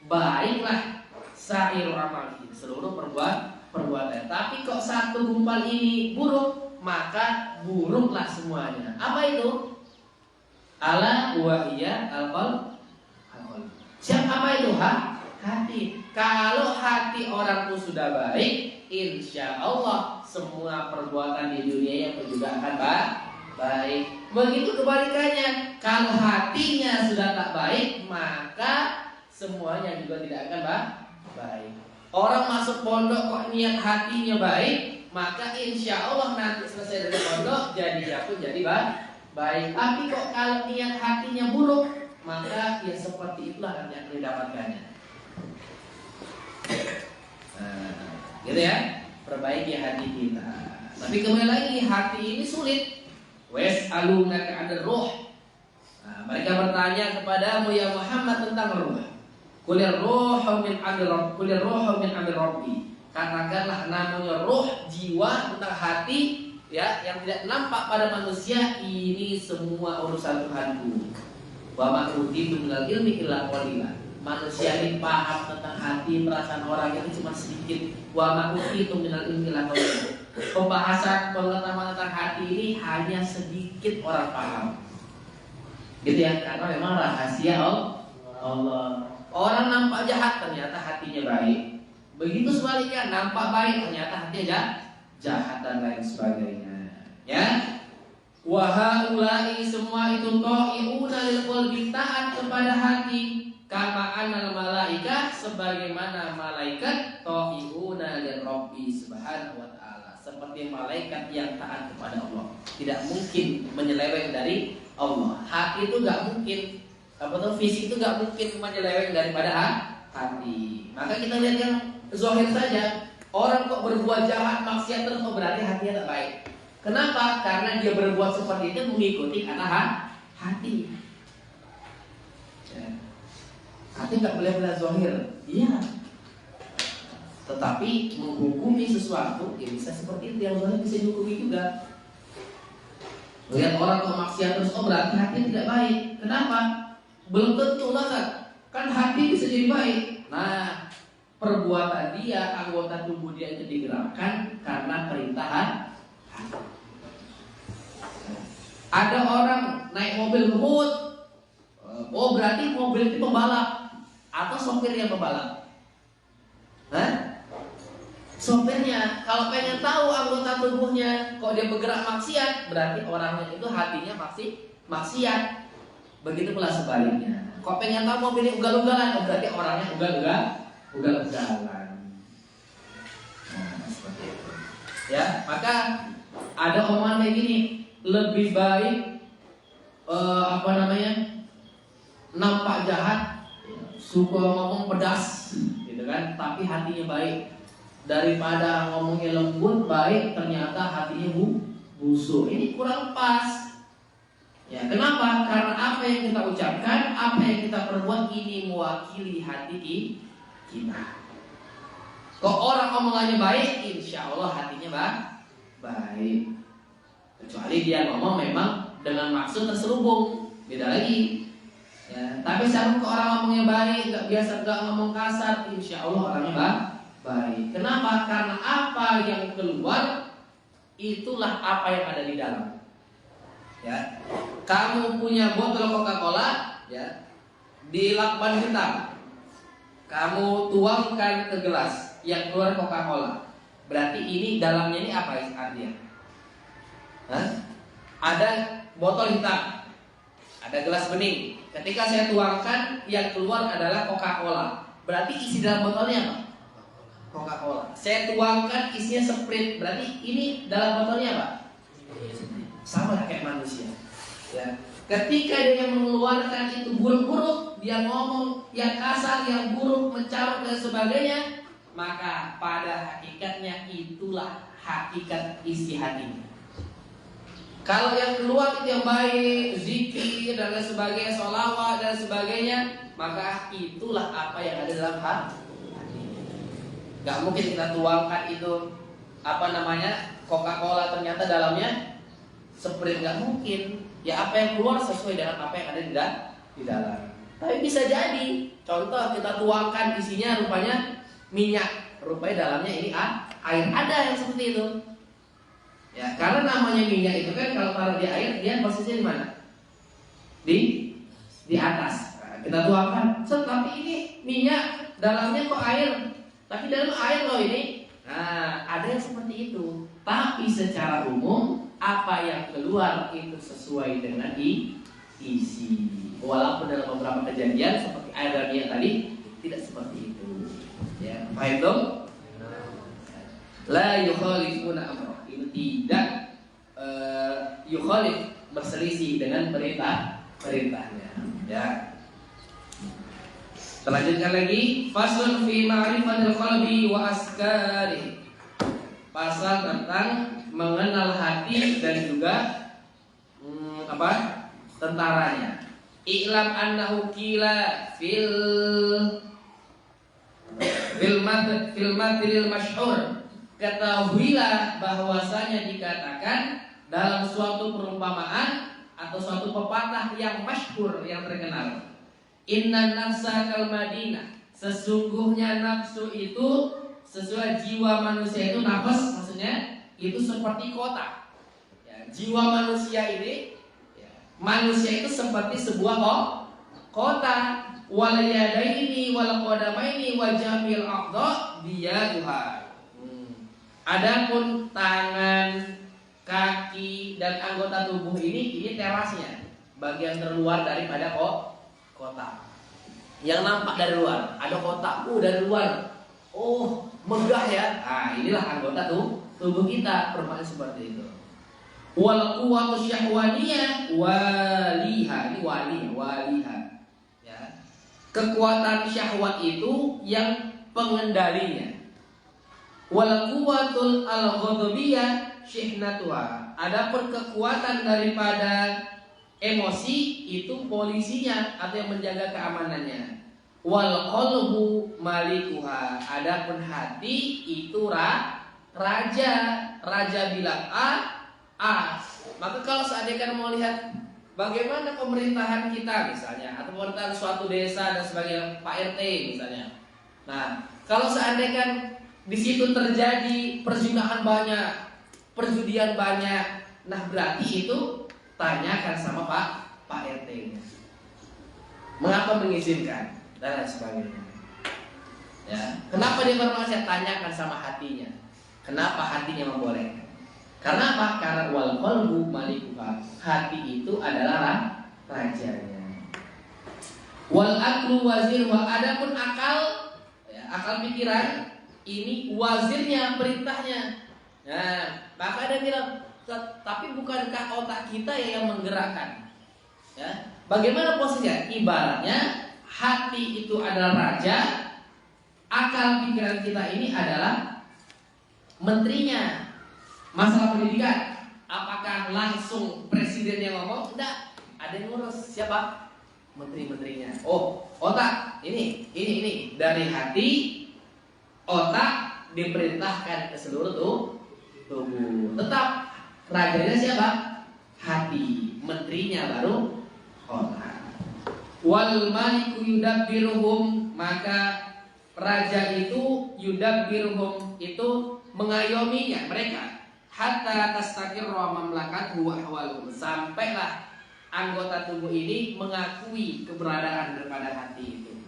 baiklah sair amal, seluruh perbuatan. Tapi kok satu gumpal ini buruk, maka buruklah semuanya. Apa itu? Ala wahiyya al-qalb. Siapa apa itu? Hati. Kalau hati orang itu sudah baik, insya Allah semua perbuatan di dunia yang juga akan baik. Begitu kebalikannya, kalau hatinya sudah tak baik, maka semuanya juga tidak akan baik. Orang masuk pondok kok niat hatinya baik, maka insya Allah nanti selesai dari pondok jadinya pun jadi baik. Tapi kok kalau niat hatinya buruk, maka ya seperti itulah nanti yang didapatkannya. Nah, gitu ya, perbaiki hati kita. Tapi kembali lagi, hati ini sulit. Wes'alunaka 'anil ruh. Nah, mereka bertanya kepadamu ya Muhammad tentang ruh. Qulir ruhu min amri rabbi. Qulir ruhu min amri rabbi. Katakanlah namanya ruh, jiwa, tentang hati, ya, yang tidak nampak pada manusia, ini semua urusan Tuhanku. Wa ma utitu minal ilmi illa qalila. Manusia ini paham tentang hati, perasaan orang itu cuma sedikit. Wa ma utitu minal ilmi illa qalila. Pembahasan pengetahuan tentang hati ini hanya sedikit orang paham. Gitu ya, karena memang rahasia Allah. Orang nampak jahat ternyata hatinya baik. Begitu sebaliknya, nampak baik ternyata hatinya jahat dan lain sebagainya. Ya. Wa haula'i semua itu ta'iuna lil qalbi, taat kepada hati, kama anal malaika, sebagaimana malaikat ta'iuna lir rabbi subhanahu wa ta'ala, seperti malaikat yang taat kepada Allah. Tidak mungkin menyeleweng dari Allah. Hati itu enggak mungkin, fisik itu enggak mungkin menyeleweng daripada hati. Maka kita lihat yang zahir saja, orang kok berbuat jahat, maksiat terus, berarti hatinya tak baik. Kenapa? Karena dia berbuat seperti itu mengikuti karena hati. Ya. Hati nggak boleh melihat zahir, iya. Tetapi menghukumi sesuatu, ya bisa seperti itu. Yang zahir bisa dihukumi juga. Lihat orang kok maksiat terus, berarti hati tidak baik. Kenapa? Belum tentu lah kan hati bisa jadi baik. Nah, perbuatan dia, anggota tubuh dia itu digerakkan karena perintahan hati. Ada orang naik mobil ngebut, berarti mobil itu pembalap atau sopir yang pembalap? Sopirnya. Kalau pengen tahu anggota tubuhnya kok dia bergerak maksiat, berarti orangnya itu hatinya maksiat. Begitu pula sebaliknya. Kok pengen tahu mobilnya ugal-ugalan, berarti orangnya ugal-ugalan. Nah, seperti itu. Ya, maka ada omongan kayak gini, lebih baik nampak jahat, suka ngomong pedas, gitu kan, tapi hatinya baik, daripada ngomongnya lembut baik ternyata hatinya busuk. Ini kurang pas. Ya, kenapa? Karena apa yang kita ucapkan, apa yang kita perbuat ini mewakili hati kita. Kok orang omongannya baik, insya Allah hatinya baik. Kecuali dia ngomong memang dengan maksud terselubung, beda lagi. Ya, tapi kalau orang ngomongnya baik, nggak ngomong kasar, insya Allah orangnya baik. Kenapa? Karena apa yang keluar itulah apa yang ada di dalam. Ya, kamu punya botol Coca-Cola, ya, di lakban hitam, kamu tuangkan ke gelas yang keluar Coca-Cola. Berarti ini dalamnya ini apa artinya? Ada botol hitam, ada gelas bening. Ketika saya tuangkan, yang keluar adalah Coca-Cola. Berarti isi dalam botolnya apa? Coca-Cola. Saya tuangkan isinya Sprite. Berarti ini dalam botolnya apa? Sama kayak manusia. Ya. Ketika dia mengeluarkan itu buruk-buruk, dia ngomong yang kasar, yang buruk, mencarut dan sebagainya, maka pada hakikatnya itulah hakikat isi hatinya. Kalau yang keluar itu yang baik, zikir dan lain sebagainya, sholawat dan sebagainya, maka itulah apa yang ada dalam hati. Gak mungkin kita tuangkan itu Coca-Cola ternyata dalamnya Sprite, gak mungkin. Ya apa yang keluar sesuai dengan apa yang ada di dalam. Tapi bisa jadi, contoh kita tuangkan isinya rupanya minyak, rupanya dalamnya ini air, ada yang seperti itu. Ya, karena namanya minyak itu kan kalau taruh di air dia posisinya di mana? Di atas. Nah, kita tuangkan, tapi ini minyak, dalamnya kok air. Tapi dalam air loh ini. Nah, ada yang seperti itu. Tapi secara umum apa yang keluar itu sesuai dengan isi. Walaupun dalam beberapa kejadian seperti air dan minyak tadi tidak seperti itu. Ya, paham dong? La yukhalifuna amrah. Itu tidak yukhalif, berselisih dengan perintahnya. Ya. Selanjutnya lagi, faslun fi ma'rifatil qalbi wa askari. Pasal tentang mengenal hati dan juga tentaranya. I'lam annahu qila fil matril masyhur. Ketahuilah bahwasanya dikatakan dalam suatu perumpamaan atau suatu pepatah yang masyhur, yang terkenal. Inna nafsa kal madinah. Sesungguhnya nafsu itu, sesuai jiwa manusia itu, nafas maksudnya itu seperti kota. Ya, jiwa manusia ini, ya, manusia itu seperti sebuah kota. Wal yadaini wal qadamaini wa jamil aqda biyaduha. Adapun tangan, kaki dan anggota tubuh ini terasnya, bagian terluar daripada kota. Yang nampak dari luar, ada kota, dari luar. Oh, megah ya. Nah, inilah anggota tubuh kita, perempuan seperti itu. Wal quwwatu syahwaniyah waliha. Ini waliha. Ya. Kekuatan syahwat itu yang pengendalinya. Wal quwwatul al-ghadabiyah syihnatuha. Adapun kekuatan daripada emosi itu polisinya atau yang menjaga keamanannya. Wal qalbu malikuha. Adapun hati itu raja bilang A. Maka kalau seandainya mau lihat bagaimana pemerintahan kita misalnya, atau pemerintahan suatu desa dan sebagainya, Pak RT misalnya. Nah, kalau seandainya di situ terjadi perzinahan banyak, perjudian banyak, nah berarti itu tanyakan sama Pak RT-nya. Mengapa mengizinkan dan lain sebagainya. Ya, kenapa dia bermaksiat? Tanyakan sama hatinya. Kenapa hatinya membolehkan? Karena apa? Karena wal qalbu malikuha. Hati itu adalah rajanya. Wal aqlu wazirha. Adapun akal, ya, akal pikiran ini wazirnya, perintahnya. Nah, maka ada bilang, tapi bukankah otak kita yang menggerakkan? Ya, bagaimana posisinya? Ibaratnya hati itu adalah raja, akal pikiran kita ini adalah menterinya. Masalah pendidikan, apakah langsung presiden yang ngomong? Tidak, ada yang ngurus. Siapa? Menteri-menterinya. Oh, otak ini dari hati, otak diperintahkan ke seluruh tubuh. Tetap rajanya siapa? Hati. Menterinya baru otak. Wal maliku yudabbiruhum. Maka raja itu yudabbiruhum, itu mengayominya mereka. Hatta tastaqirra mamlakatuhu wa ahwaluhum. Sampailah anggota tubuh ini mengakui keberadaan daripada hati itu.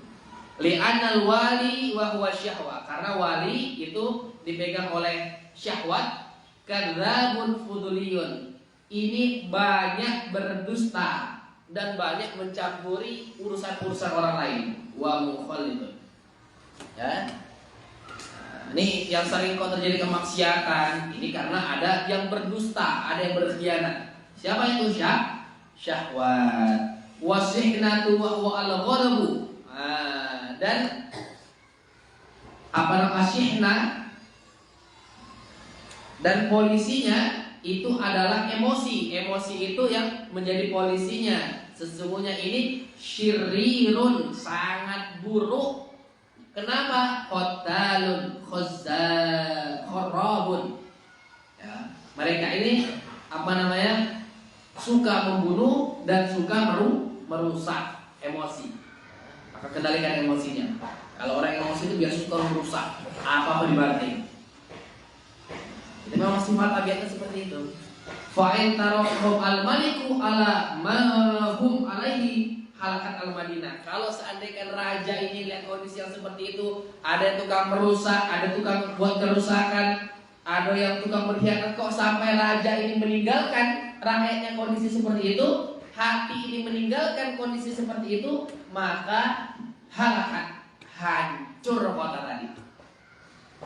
Li'annal wali wa huwa syahwa. Karena wali itu dipegang oleh syahwat. Kadzabun fuduliyun. Ini banyak berdusta dan banyak mencampuri urusan-urusan orang lain. Wa mukhalidun. Ya. Nah, ini yang sering kok terjadi kemaksiatan. Ini karena ada yang berdusta, ada yang berkhianat. Siapa itu? Syahwat. Wasihnatu wa huwa al-ghadabu. Dan apa nama syihna dan polisinya itu adalah emosi. Emosi itu yang menjadi polisinya. Sesungguhnya ini syirirun, sangat buruk. Kenapa? Qatalun kharrabun. Ya, mereka ini apa namanya? Suka membunuh dan suka merusak emosi. Maka kendalikan emosinya. Kalau orang emosi itu biasa suka merusak apa dibanting. Itu memang sifat tabiatnya seperti itu. Fa'in tarohum al-maliku ala mahum alaihi halakat al-Madinah. Kalau seandainya raja ini lihat kondisi yang seperti itu, ada tukang merusak, ada tukang buat kerusakan, Ada yang tukang berkhianat kok sampai raja ini meninggalkan rakyatnya kondisi seperti itu, hati ini meninggalkan kondisi seperti itu, maka halakat, hancur kota tadi.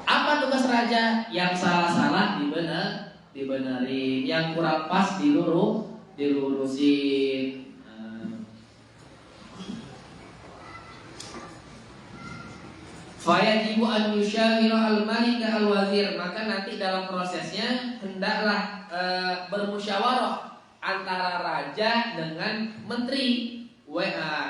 Apa tugas raja? Yang salah-salah dibenerin, yang kurang pas dilurusin. Fayajibu an yusyawira al-malika al-wazir, maka nanti dalam prosesnya hendaklah bermusyawarah antara raja dengan menteri.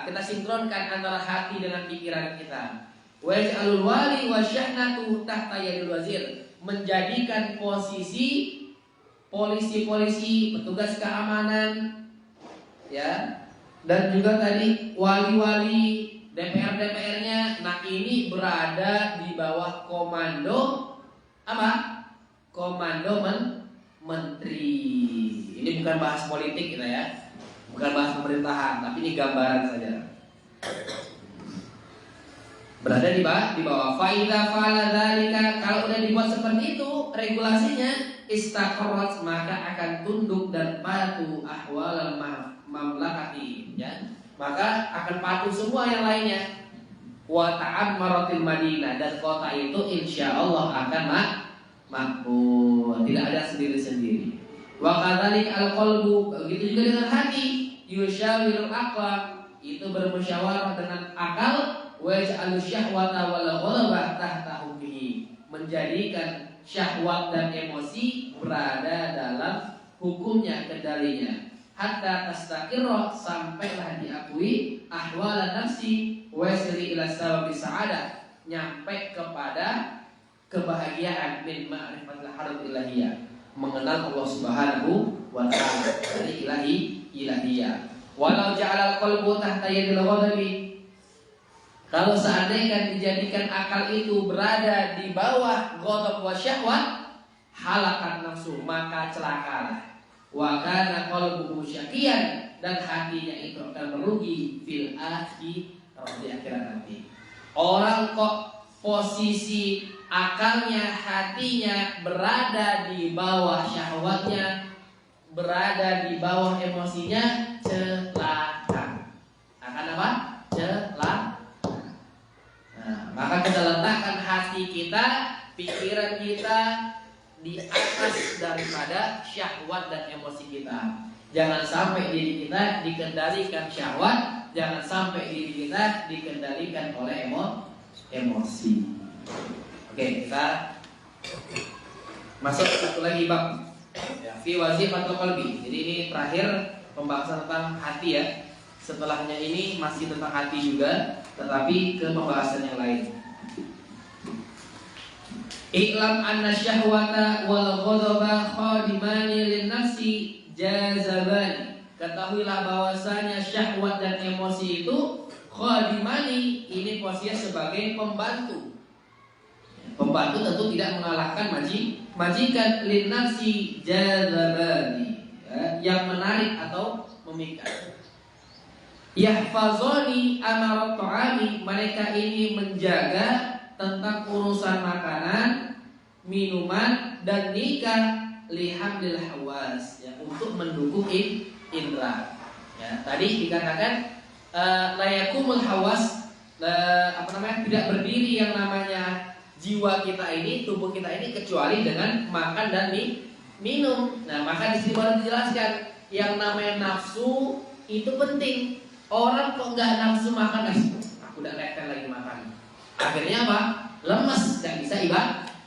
Kita sinkronkan antara hati dengan pikiran kita. Waj'alul wali wasyahnatu tahta yadil wazir, menjadikan posisi polisi-polisi, petugas keamanan, ya, dan juga tadi wali-wali DPR-nya, nah ini berada di bawah komando apa? Komando menteri. Ini bukan bahas politik kita ya, bukan bahas pemerintahan, tapi ini gambaran saja. Berada di bawah. Fa'idza fa'ala dzalika, kalau udah dibuat seperti itu regulasinya, istaqarrat, maka akan tunduk dan patuh ahwalal mamlakati, ya. Maka akan patuh semua yang lainnya. Wa ta'ammaratil Madinah, dan kota itu insya Allah akan makmur, tidak ada sendiri-sendiri. Wa kadzalik al-qalbu, begitu juga dengan hati, yusyawirul aqla, itu bermusyawarah dengan akal, wa ja'alu syahwata wal ghadabah tahta hukmihi, menjadikan syahwat dan emosi berada dalam hukumnya, kendalinya. Hatta tastaqirra, sampailah diakui ahwalan nafsi wasri ila sawabi sa'adah, nyampe kepada kebahagiaan min ma'rifatil harb ilahiyah, mengenal Allah Subhanahu wa taala, dari ilahiyah. Walau ja'alal qalbu tahta yadil ghadabi, kalau seandainya dijadikan akal itu berada di bawah ghadab wa syahwat, halakan nafsu, maka celakalah. Wa kana qalbuhu syaqiyan, dan hatinya itu akan merugi fil akhirah, di akhirat nanti. Orang kok posisi akalnya, hatinya berada di bawah syahwatnya, berada di bawah emosinya, celaka. Akan apa? Celaka. Nah, maka kita letakkan hati kita, pikiran kita di atas daripada syahwat dan emosi kita. Jangan sampai diri kita dikendalikan syahwat, jangan sampai diri kita dikendalikan oleh emosi. Oke, kita masuk satu lagi bab, ya, fi wazifatul qalbi. Jadi ini terakhir pembahasan tentang hati ya. Setelahnya ini masih tentang hati juga, tetapi ke pembahasan yang lain. I'lam anna syahwata wal ghadaba khadimani lin nafsi jazabani. Ketahuilah bahwasanya syahwat dan emosi itu khadimani, ini posisinya sebagai pembantu. Pembantu tentu tidak mengalahkan majikan, lin nafsi jazabani, ya, yang menarik atau memikat. Yahfazani amarat ta'ami, mereka ini menjaga tentang urusan makanan, minuman, dan nikah, lihamdil hawas, ya, untuk mendukung indra. Ya, tadi dikatakan layakumul hawas, tidak berdiri yang namanya jiwa kita ini, tubuh kita ini, kecuali dengan makan dan minum. Nah, maka di sini baru dijelaskan yang namanya nafsu itu penting. Orang kok nggak nafsu makan, aku udah leher lagi makan, akhirnya apa? Lemes, nggak bisa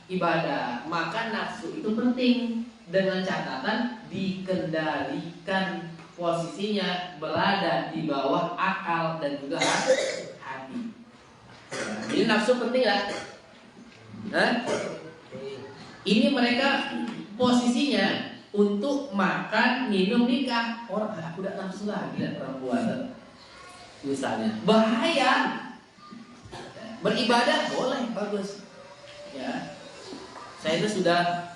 ibadah. Maka nafsu itu penting, dengan catatan dikendalikan, posisinya berada di bawah akal dan juga hati. Jadi nafsu penting lah. Ini mereka posisinya untuk makan, minum, nikah. Orang aku udah nafsu lagi dan perempuan, misalnya bahaya. Beribadah boleh, bagus. Ya, saya itu sudah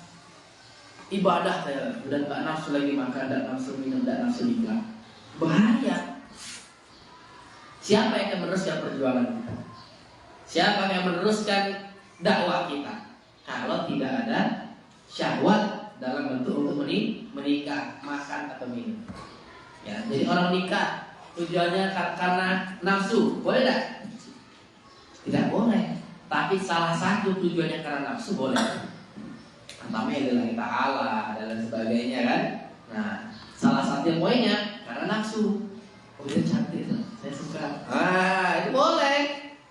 ibadah, saya sudah nggak nafsu lagi makan, nggak nafsu minum, nggak nafsu nikah. Bahaya. Siapa yang akan meneruskan perjuangan kita? Siapa yang meneruskan dakwah kita? Kalau tidak ada syahwat dalam bentuk untuk menikah, makan atau minum. Ya, jadi orang nikah tujuannya karena nafsu, boleh tidak? Tidak boleh. Tapi salah satu tujuannya karena nafsu boleh. Pertama lillahi ta'ala dan lain sebagainya kan. Nah, salah satu poinnya karena nafsu. Oh dia cantik, saya suka. Itu boleh.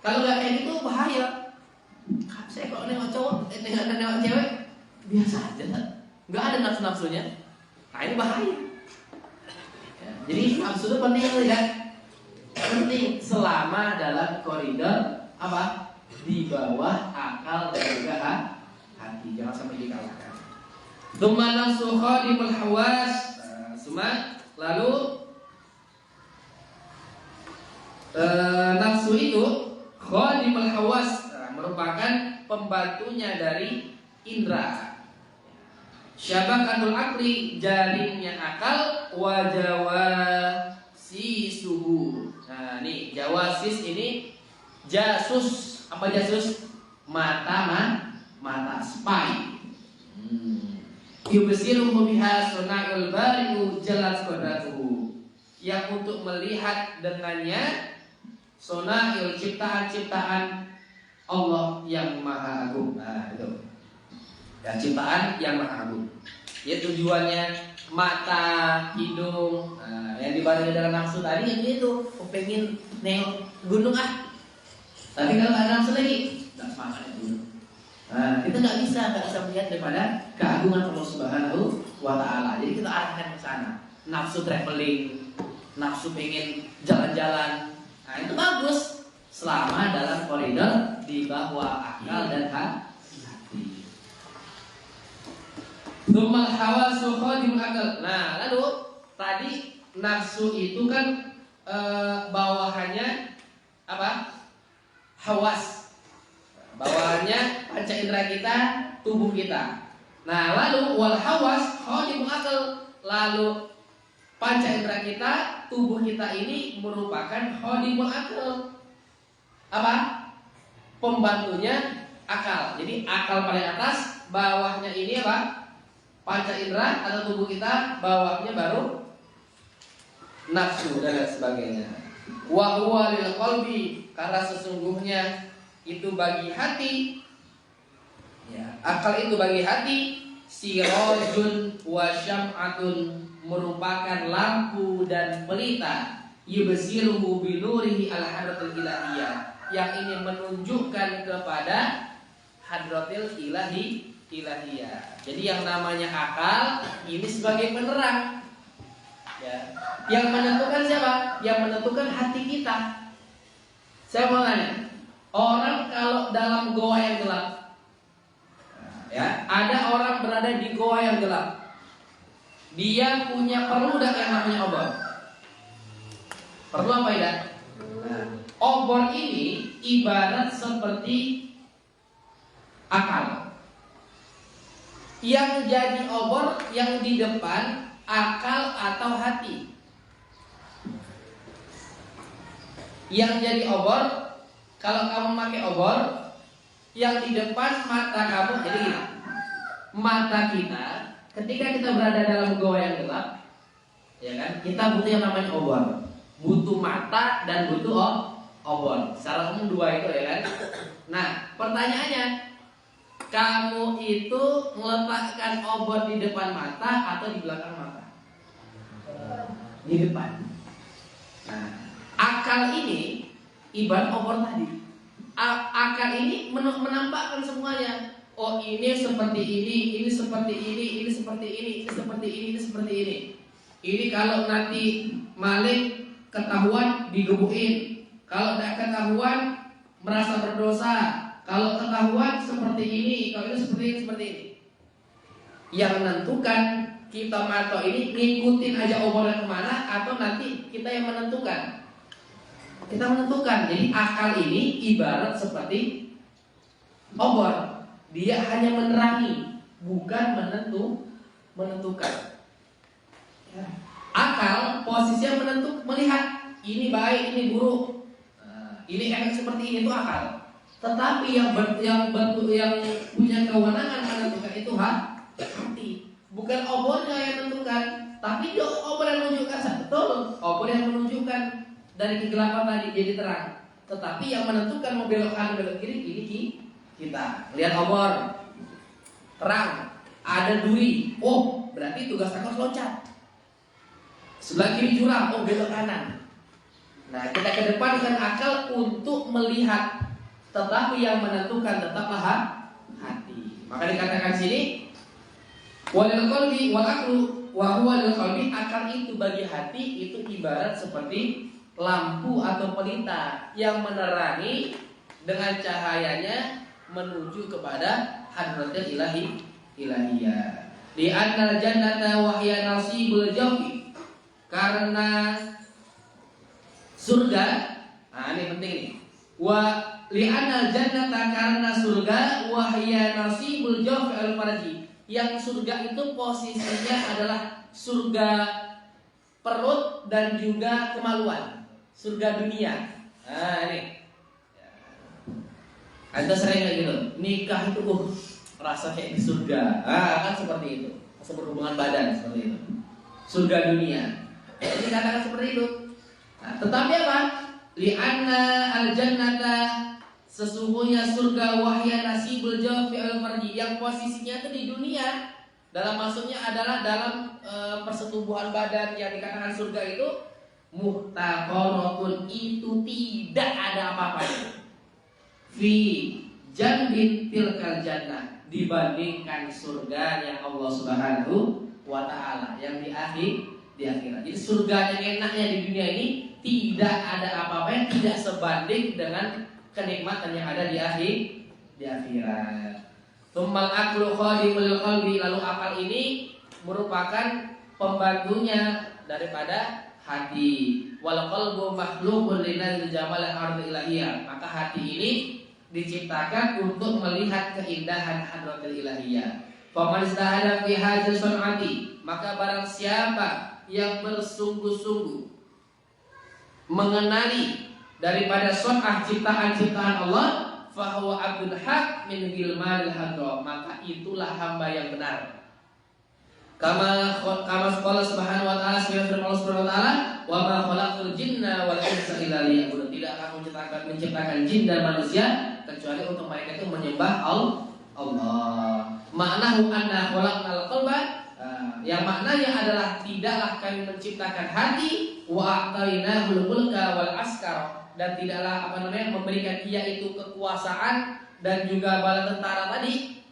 Kalau nggak kayak gitu bahaya. Saya kalau nengok cowok, nengok cewek biasa aja, nggak ada nafsu-nafsunya. Nah ini bahaya. Ya, jadi nafsu itu penting ya. Penting selama dalam koridor apa? Di bawah akal dan juga hati, jangan sampai dikalahkan. Tsumma nafsu khadimul hawas. Lalu nafsu itu khadimul hawas, merupakan pembantunya dari indra. Syabakatul akli, jaringnya akal, wa jawasisuhu. Nah, nih jawasis ini jasus. Apa jasus? Mata spy. Yubsiruhu biha suna'ul bari'u jalat qadratuhu. Yang untuk melihat dengannya suna'il ciptaan-ciptaan Allah yang maha agung. Nah, itu. Ya, ciptaan yang maha agung. Ya tujuannya mata, hidung. Nah, yang dibarengi dengan nafsu tadi yang itu, pengen nengok gunung Tapi kalau ada nafsu lagi, nggak semangat ya gunung. Nah, kita nggak bisa melihat daripada keagungan Allah Subhanahu wa Ta'ala. Jadi kita arahkan ke sana. Nafsu traveling, nafsu pengen jalan-jalan. Nah, itu bagus selama dalam koridor di bawah akal dan hati. Tsummal hawasu khadimul akal. Nah, lalu tadi nafsu itu kan bawahannya apa? Hawas. Bawahannya panca indera kita, tubuh kita. Nah, lalu wal hawas khadimul akal. Lalu panca indera kita, tubuh kita ini merupakan khadimul akal. Apa? Pembantunya akal. Jadi akal paling atas, bawahnya ini apa? Panca indera atau tubuh kita, bawahnya baru nafsu dan lain sebagainya. Wa huwa lil qalbi, karena sesungguhnya itu bagi hati. Ya, akal itu bagi hati. Sirajun wa syam'atun, merupakan lampu dan pelita. Yubsiruhu binurihi al hadratil ilahiyah, yang ini menunjukkan kepada hadratil ilahiyah. Jadi yang namanya akal ini sebagai penerang. Ya. Yang menentukan siapa? Yang menentukan hati kita. Saya mau tanya, orang kalau dalam goa yang gelap, ya, ada orang berada di goa yang gelap, dia punya perlu yang namanya obor. Perlu apa ya? Nah, obor ini ibarat seperti akal. Yang jadi obor yang di depan akal atau hati. Yang jadi obor, kalau kamu pakai obor, yang di depan mata kamu. Jadi gini, mata kita ketika kita berada dalam goa yang gelap, ya kan, kita butuh yang namanya obor. Butuh mata dan butuh obor. Secara umum dua itu, ya kan. Nah, pertanyaannya, kamu itu meletakkan obor di depan mata atau di belakang mata? Di depan. Nah, akal ini ibarat obor tadi. Akal ini menampakkan semuanya. Oh, ini seperti ini seperti ini seperti ini seperti ini, ini seperti ini. Ini kalau nanti maling ketahuan digebukin, kalau tidak ketahuan merasa berdosa, kalau ketahuan seperti ini, kalau itu seperti ini. Yang menentukan kita mata ini ngikutin aja omongan kemana, atau nanti kita yang menentukan. Kita menentukan. Jadi akal ini ibarat seperti obor. Dia hanya menerangi, bukan menentukan. Ya. Akal posisinya melihat ini baik, ini buruk, ini efek seperti ini, itu akal. Tetapi yang punya kewenangan menentukan itu bukan obornya yang menentukan, tapi dia obor yang menunjukkan. Betul, obor yang menunjukkan dari kegelapan tadi jadi terang. Tetapi yang menentukan mau belok kanan belok kiri ini kita. Lihat obor terang, ada duri, oh berarti tugas aku harus loncat. Sebelah kiri jurang, oh belok kanan. Nah, kita kedepankan akal untuk melihat, tetapi yang menentukan tetaplah hati. Maka dikatakan sini, walil qalbi wal aqlu wa huwa lil qalbi, akal itu bagi hati itu ibarat seperti lampu atau pelita yang menerangi dengan cahayanya menuju kepada hadratil ilahiyah. Di annal jannata wa hiya nasibul jawfi, karena surga, nah ini penting nih. Wa li'anal jannata, karena surga, wa hiya nasibul jawfi al-farji, yang surga itu posisinya adalah surga perut dan juga kemaluan, surga dunia. Nah ini, Anda sering kayak gitu, nikah itu rasa kayak di surga, kan seperti itu, masa berhubungan badan seperti itu, surga dunia. Ini katakan seperti itu. Nah, tetapi apa? Li'anna al-jannata, sesungguhnya surga, wahya nasibul jawfi al-farji, yang posisinya itu di dunia. Dalam maksudnya adalah dalam persetubuhan badan, yang dikatakan surga itu muhtaqaratun, itu tidak ada apa-apanya. Fi jannin tilkal jannah, dibandingkan surganya Allah Subhanahu wa taala yang di akhirat. Jadi surga yang enaknya di dunia ini tidak ada apa-apa yang tidak sebanding dengan kenikmatan yang ada di akhirat. Tsummal aqlu khadimul qalbi, lalu akal ini merupakan pembantunya daripada hati. Wal qalbu makhluqun linazil jamal al-ardi ilahiyah, maka hati ini diciptakan untuk melihat keindahan hadratil ilahiyah. Faman istahada fi hadzal sun'ati, maka barang siapa yang bersungguh-sungguh mengenali daripada sun'ah ciptaan-ciptaan Allah, fahuwa abdul haq min gilmanil hadra, maka itulah hamba yang benar. Kama qala subhanahu wa ta'ala, firman Allah subhanahu wa ta'ala, wa ma khalaqtul jinna wal insa illa liya'budun, tidak akan menciptakan jin dan manusia kecuali untuk mereka itu menyembah Allah. Maknahu anna khalaqnal qalba, yang maknanya adalah tidaklah kami menciptakan hati, wa a'tainahul mulka wal askar, dan tidaklah memberikan dia itu kekuasaan dan juga bala tentara tadi.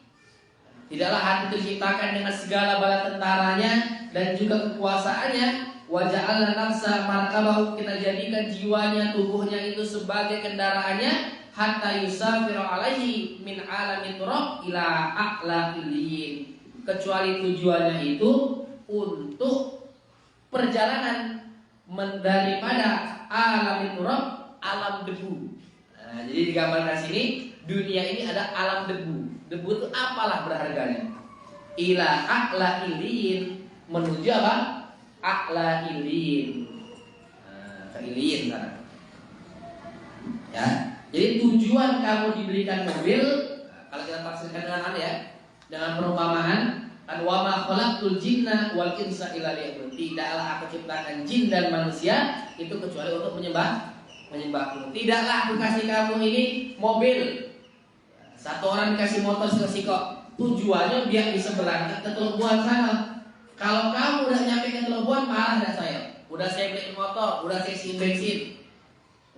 Tidaklah hati diciptakan dengan segala bala tentaranya dan juga kekuasaannya. Wa ja'alna nafsa markabahu, kita jadikan jiwanya, tubuhnya itu sebagai kendaraannya, hatta yusafiru alaihi min alamin turab ila a'la illiyin, kecuali tujuannya itu untuk perjalanan daripada alamin turab, alam debu. Nah, jadi digambarkan sini dunia ini ada alam debu. Debu itu apalah berharganya? Ila a'la illiyin, menuju apa? A'la illiyin. Ke illiyin sana. Ya. Jadi tujuan kamu diberikan mobil, kalau kita tafsirkan dengan perumpamaan, kan wa ma khalaqtul jinna wal insa illa liya'budun, tidaklah aku ciptakan jin dan manusia itu kecuali untuk menyembahku. Tidaklah aku kasih kamu ini mobil, satu orang dikasih motor kok, tujuannya biar bisa berangkat ke Teluk sana. Kalau kamu udah nyampe ke Teluk marah dah saya. Udah saya beliin motor, udah saya isi bensin,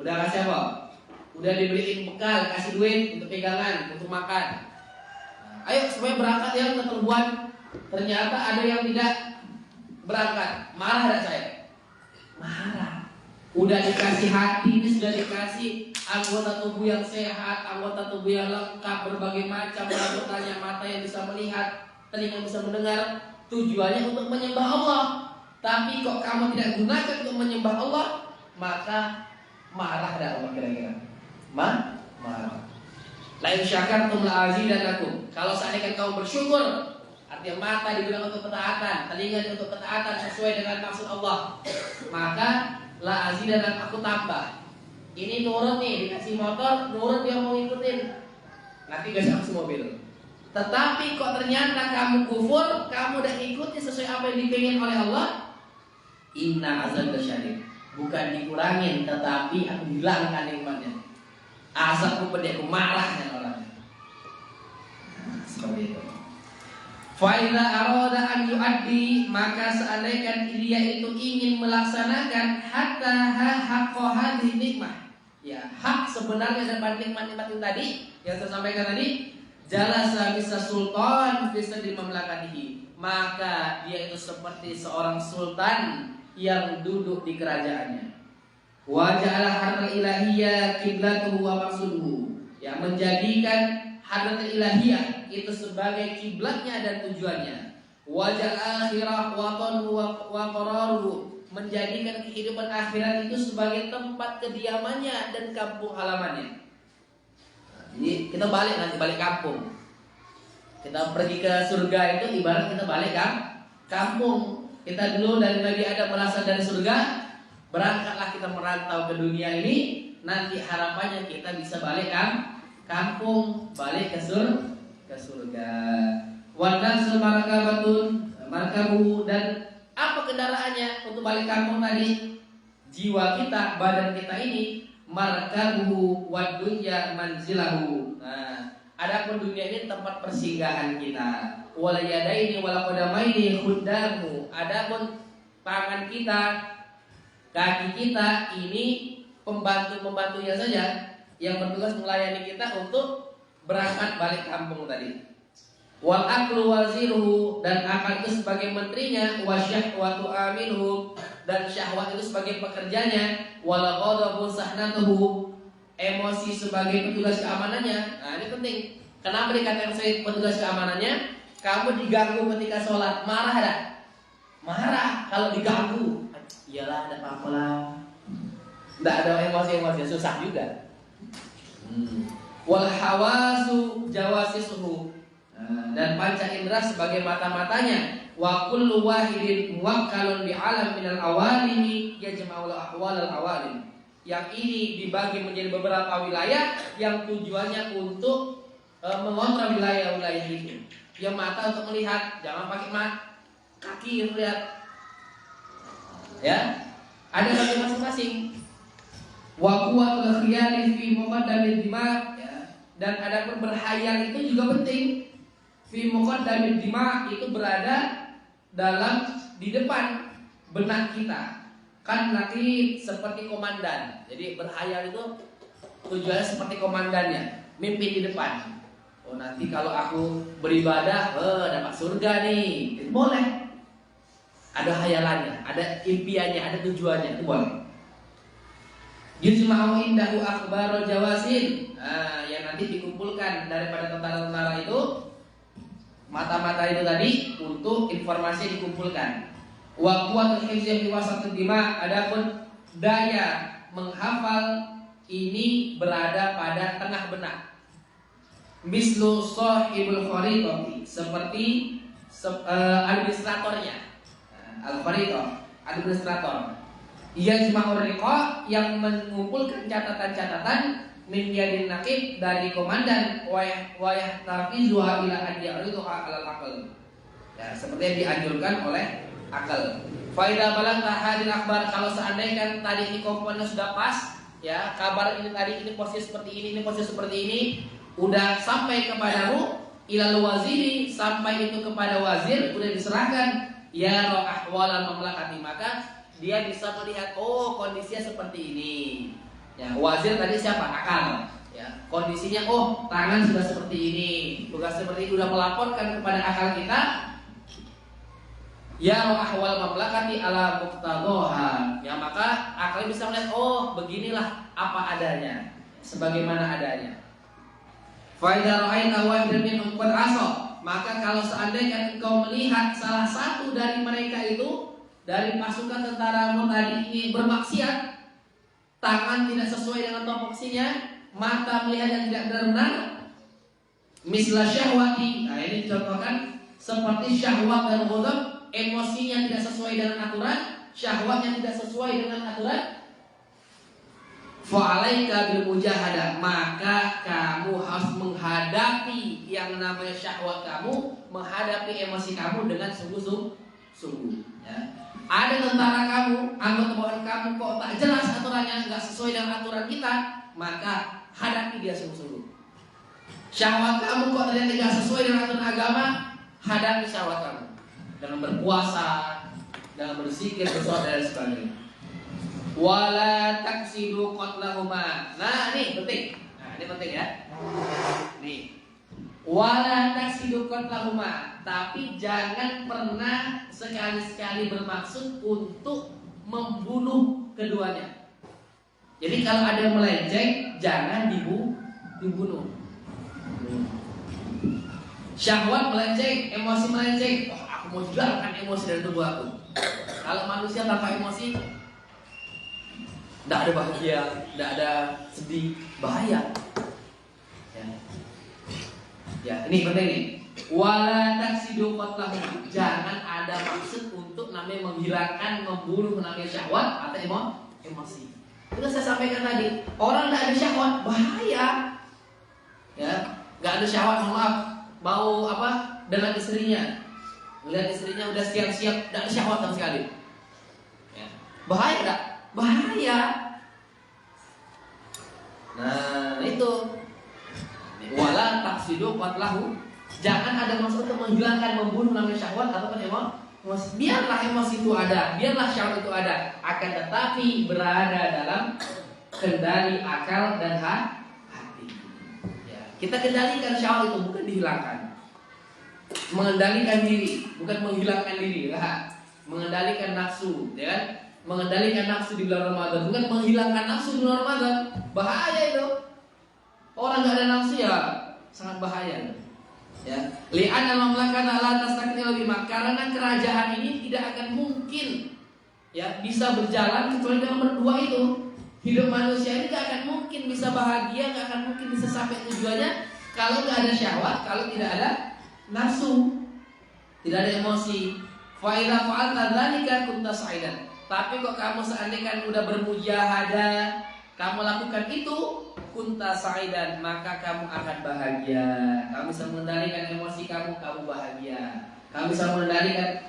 udah kasih apa? Udah dibeliin bekal, kasih duit untuk pegangan, untuk makan. Nah, ayo semuanya berangkat ya ke Teluk. Ternyata ada yang tidak berangkat, marah dah saya. Marah. Udah dikasih hati, ini sudah dikasih anggota tubuh yang sehat, anggota tubuh yang lengkap, berbagai macam anggotanya, mata yang bisa melihat, telinga yang bisa mendengar, tujuannya untuk menyembah Allah. Tapi kok kamu tidak gunakan untuk menyembah Allah, maka marah dah Allah kira-kira. Marah. Lain syakartum la azidanakum. Kalau seandainya kamu bersyukur, artinya mata digunakan untuk ketaatan, telinga untuk ketaatan sesuai dengan maksud Allah, maka la azidan, aku tambah. Ini nurut nih, dikasih motor, nurut dia mau ngikutin. Nanti kasih mobil. Tetapi kok ternyata kamu kufur, kamu udah ikuti sesuai apa yang dipingin oleh Allah, inna azab syadid. Bukan dikurangin, tetapi aku hilangkan nikmatnya. Azabku pedih, aku marahnya orangnya. Seperti itu. Fa'idha arada an yu'addi, maka seandainya dia itu ingin melaksanakan hatta haqqa hadhihi nikmah, ya hak sebenarnya dapat nikmat-nikmat itu tadi yang saya sampaikan tadi, jalasa bisa sultan bisa di mamlakatihi, maka dia itu seperti seorang sultan yang duduk di kerajaannya. Wa ja'ala harta ilahiyya qiblatuhu wa maqsuduhu, yang menjadikan hadratul ilahiyah itu sebagai kiblatnya dan tujuannya. Wajal akhirah watanuhu wa qararuhu, menjadikan kehidupan akhirat itu sebagai tempat kediamannya dan kampung halamannya. Jadi kita balik kampung. Kita pergi ke surga itu ibarat kita balik kampung. Kita dulu dari Nabi Adam berasal dari surga, berangkatlah kita merantau ke dunia ini. Nanti harapannya kita bisa balik kampung, balik ke surga. Wadan markabu, dan apa kendaraannya untuk balik kampung tadi? Jiwa kita, badan kita ini markabu wad dunya manzilahu. Nah, adapun dunia ini tempat persinggahan kita. Wala yadaini wala qadamaini khuddamu. Adapun tangan kita, kaki kita ini pembantu-pembantunya saja yang bertugas melayani kita untuk berangkat balik kampung tadi. Wal aqlu waziruhu, dan akal itu sebagai menterinya, wasyahwatu aminuhu, dan syahwat itu sebagai pekerjanya, wal ghadabu sahnatuhu, emosi sebagai petugas keamanannya. Nah, ini penting. Kenapa dikatakan saya petugas keamanannya? Kamu diganggu ketika sholat, marah dah? Marah kalau diganggu. Iyalah, ada apa-apa lah. Tidak ada emosi-emosi, susah juga. Wal hawasu jawasisuhu, dan panca indera sebagai mata-matanya. Wa kullu wahidin muwakkalun bi alam minal awalimi yajma'ul ahwal al awalim. Yang ini dibagi menjadi beberapa wilayah yang tujuannya untuk mengontrol wilayah-wilayah itu. Yang mata untuk melihat, jangan pakai kaki lihat. Ya, ada bagi masing-masing. Wa quwwatul khiyali fi muqaddamid dima, ya. Dan adapun berhayal itu juga penting. Fi muqaddamid dima itu berada di depan benak kita. Kan nanti seperti komandan. Jadi berhayal itu tujuannya seperti komandannya, mimpin di depan. Oh, nanti kalau aku beribadah, dapat surga nih. Itu boleh. Ada hayalannya, ada impiannya, ada tujuannya, itu boleh. Yujma'u indahu akhbarul jawasin. Nah, yang nanti dikumpulkan daripada tentara-tentara itu, mata-mata itu tadi untuk informasi dikumpulkan. Wa quwwatul hifzi fi wasatil dima, adapun daya menghafal ini berada pada tengah benak. Mislu sahibul kharitati, seperti administratornya. Al-kharitah, administrator. Ia jma'ur riqa, yang mengumpulkan catatan-catatan min yadin naqib, dari komandan, wa yahtafizuha ila an ya'riduha 'alal aql. Ya, seperti yang dianjurkan oleh akal. Fa idza balagha hadil akhbar, kalau seandainya tadi ini komponennya sudah pas, ya, kabar ini tadi ini posisi seperti ini posisi seperti ini, udah sampai kepadamu, ilal waziri, sampai itu kepada wazir, udah diserahkan, ya roh ahwalan mamlakati, maka dia bisa melihat, oh kondisinya seperti ini. Ya, wazir tadi siapa? Akal. Ya, kondisinya, oh tangan sudah seperti ini, tugas seperti ini, udah melaporkan kepada akal kita. Ya roh ahwal mamlakati ala muqtadhaha. Ya, maka akal bisa melihat, oh beginilah apa adanya, sebagaimana adanya. Fa idza ra'aita wahidan minhum qad 'asa, maka kalau seandainya engkau melihat salah satu dari mereka itu, dari pasukan tentara tadi ini bermaksiat, tangan tidak sesuai dengan topoksinya, mata melihat yang tidak benar, misla syahwati. Nah, ini dicontohkan seperti syahwat dan ghadab, emosinya tidak sesuai dengan aturan, syahwatnya tidak sesuai dengan aturan. fa'alaika bil mujahadah, maka kamu harus menghadapi yang namanya syahwat kamu, menghadapi emosi kamu dengan sungguh-sungguh. Ya. Ada tentara kamu, anggota bawahan kamu kok tak jelas aturannya, nggak sesuai dengan aturan kita, maka hadapi dia sungguh-sungguh. Syahwat kamu kok ternyata tidak sesuai dengan aturan agama, hadapi syahwat kamu dengan berpuasa, dengan berzikir, bersolat dan sebagainya. Wala taksidu qatlahuma. Nah, ini penting. Nah, ini penting ya. Nih. Wala taksidu qatlahuma, tapi jangan pernah sekali-sekali bermaksud untuk membunuh keduanya. Jadi kalau ada yang melenceng, jangan dibunuh. Syahwat melenceng, emosi melenceng. Oh, aku mau hilangkan emosi dari tubuh aku. Kalau manusia tanpa emosi, tidak ada bahagia, tidak ada sedih, bahaya. Ya, ini penting nih. Wala taksidu qatlahum. Jangan ada maksud untuk namanya menghilangkan, membunuh namanya syahwat atau emosi. Itu saya sampaikan tadi. Orang tidak ada syahwat, bahaya. Ya, nggak ada syahwat, maaf, mau apa dengan istrinya, melihat istrinya udah siap-siap, tidak ada syahwat sama sekali. Ya. Bahaya tidak? Bahaya. Nah itu. Wala taksidu qatlahu. Jangan ada maksud untuk menghilangkan, membunuh namanya syahwat ataupun emosi. Biarlah emosi itu ada, biarlah syahwat itu ada, akan tetapi berada dalam kendali akal dan hati. Ya. Kita kendalikan syahwat itu, bukan dihilangkan. Mengendalikan diri, bukan menghilangkan diri. Mengendalikan nafsu, ya kan? Mengendalikan nafsu di bulan Ramadan, bukan menghilangkan nafsu di bulan Ramadan. Bahaya itu. Orang nggak ada nafsu ya sangat bahaya. Ya, li'anna mamlakata la tastaqbilu bima, karena kerajaan ini tidak akan mungkin ya bisa berjalan kecuali dengan berdua itu. Hidup manusia ini tidak akan mungkin bisa bahagia, tidak akan mungkin bisa sampai tujuannya kalau tidak ada syahwat, kalau tidak ada nafsu, tidak ada emosi. Fa idza fa'alta dzalika kunta sa'idan. Tapi kok kamu seandainya udah bermujahadah, kamu lakukan itu, kunta sa'idan, maka kamu akan bahagia. Kamu bisa mengendalikan emosi kamu bahagia. Kamu bisa mengendalikan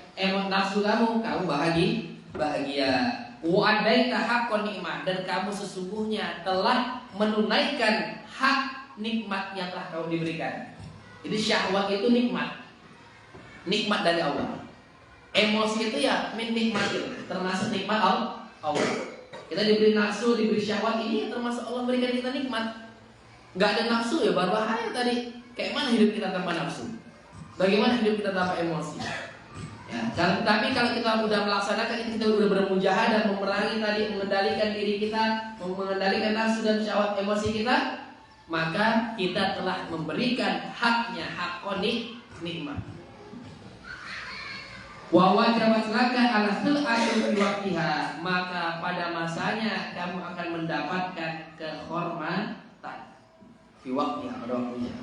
nafsu kamu bahagia. Wa adaita haqqan nikmat, dan kamu sesungguhnya telah menunaikan hak nikmat yang telah kau diberikan. Jadi syahwat itu nikmat dari Allah. Emosi itu ya nikmat, termasuk nikmat Allah. Kita diberi nafsu, diberi syahwat, ini termasuk Allah berikan kita nikmat. Gak ada nafsu ya baru bahaya tadi. Kayak mana hidup kita tanpa nafsu? Bagaimana hidup kita tanpa emosi? Ya, tapi kalau kita sudah melaksanakan ini, kita sudah bermujahadah, memerangi tadi, mengendalikan diri kita, mengendalikan nafsu dan syahwat emosi kita, maka kita telah memberikan haknya, hak nikmat. Wa wajabat laka ala khil'ati fi waqtiha, maka pada masanya kamu akan mendapatkan kehormatan fi waqtiha, pada waktunya.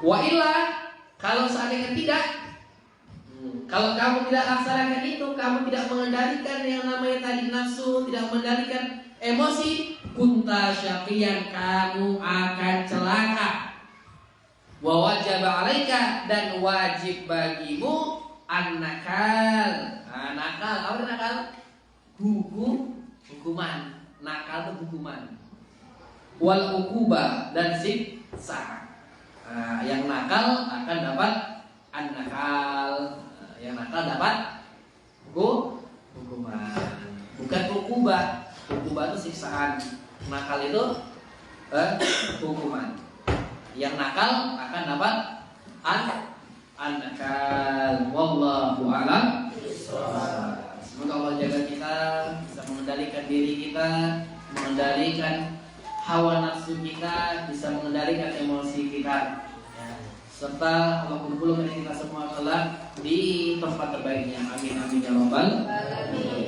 Wa illa, kalau seandainya tidak, kalau kamu tidak laksanakan itu, kamu tidak mengendalikan yang namanya tadi nafsu, tidak mengendalikan emosi, kunta syaqiyan, kamu akan celaka. Wa wajaba alaika, dan wajib bagimu an-nakal. Nakal, apa nakal? Hukuman. Nakal itu hukuman. Wal uqubah, dan siksa. Yang nakal akan dapat an-nakal. Yang nakal dapat hukuman. Bukan uqubah. Uqubah itu siksaan. Nakal itu hukuman. Yang nakal akan dapat an-nakal. Wallahu a'lam. Semoga Allah jaga kita, bisa mengendalikan diri kita, mengendalikan hawa nafsu kita, bisa mengendalikan emosi kita, serta Allah kumpulkan kita semua kelak di tempat terbaiknya. Amin amin ya rabbal alamin.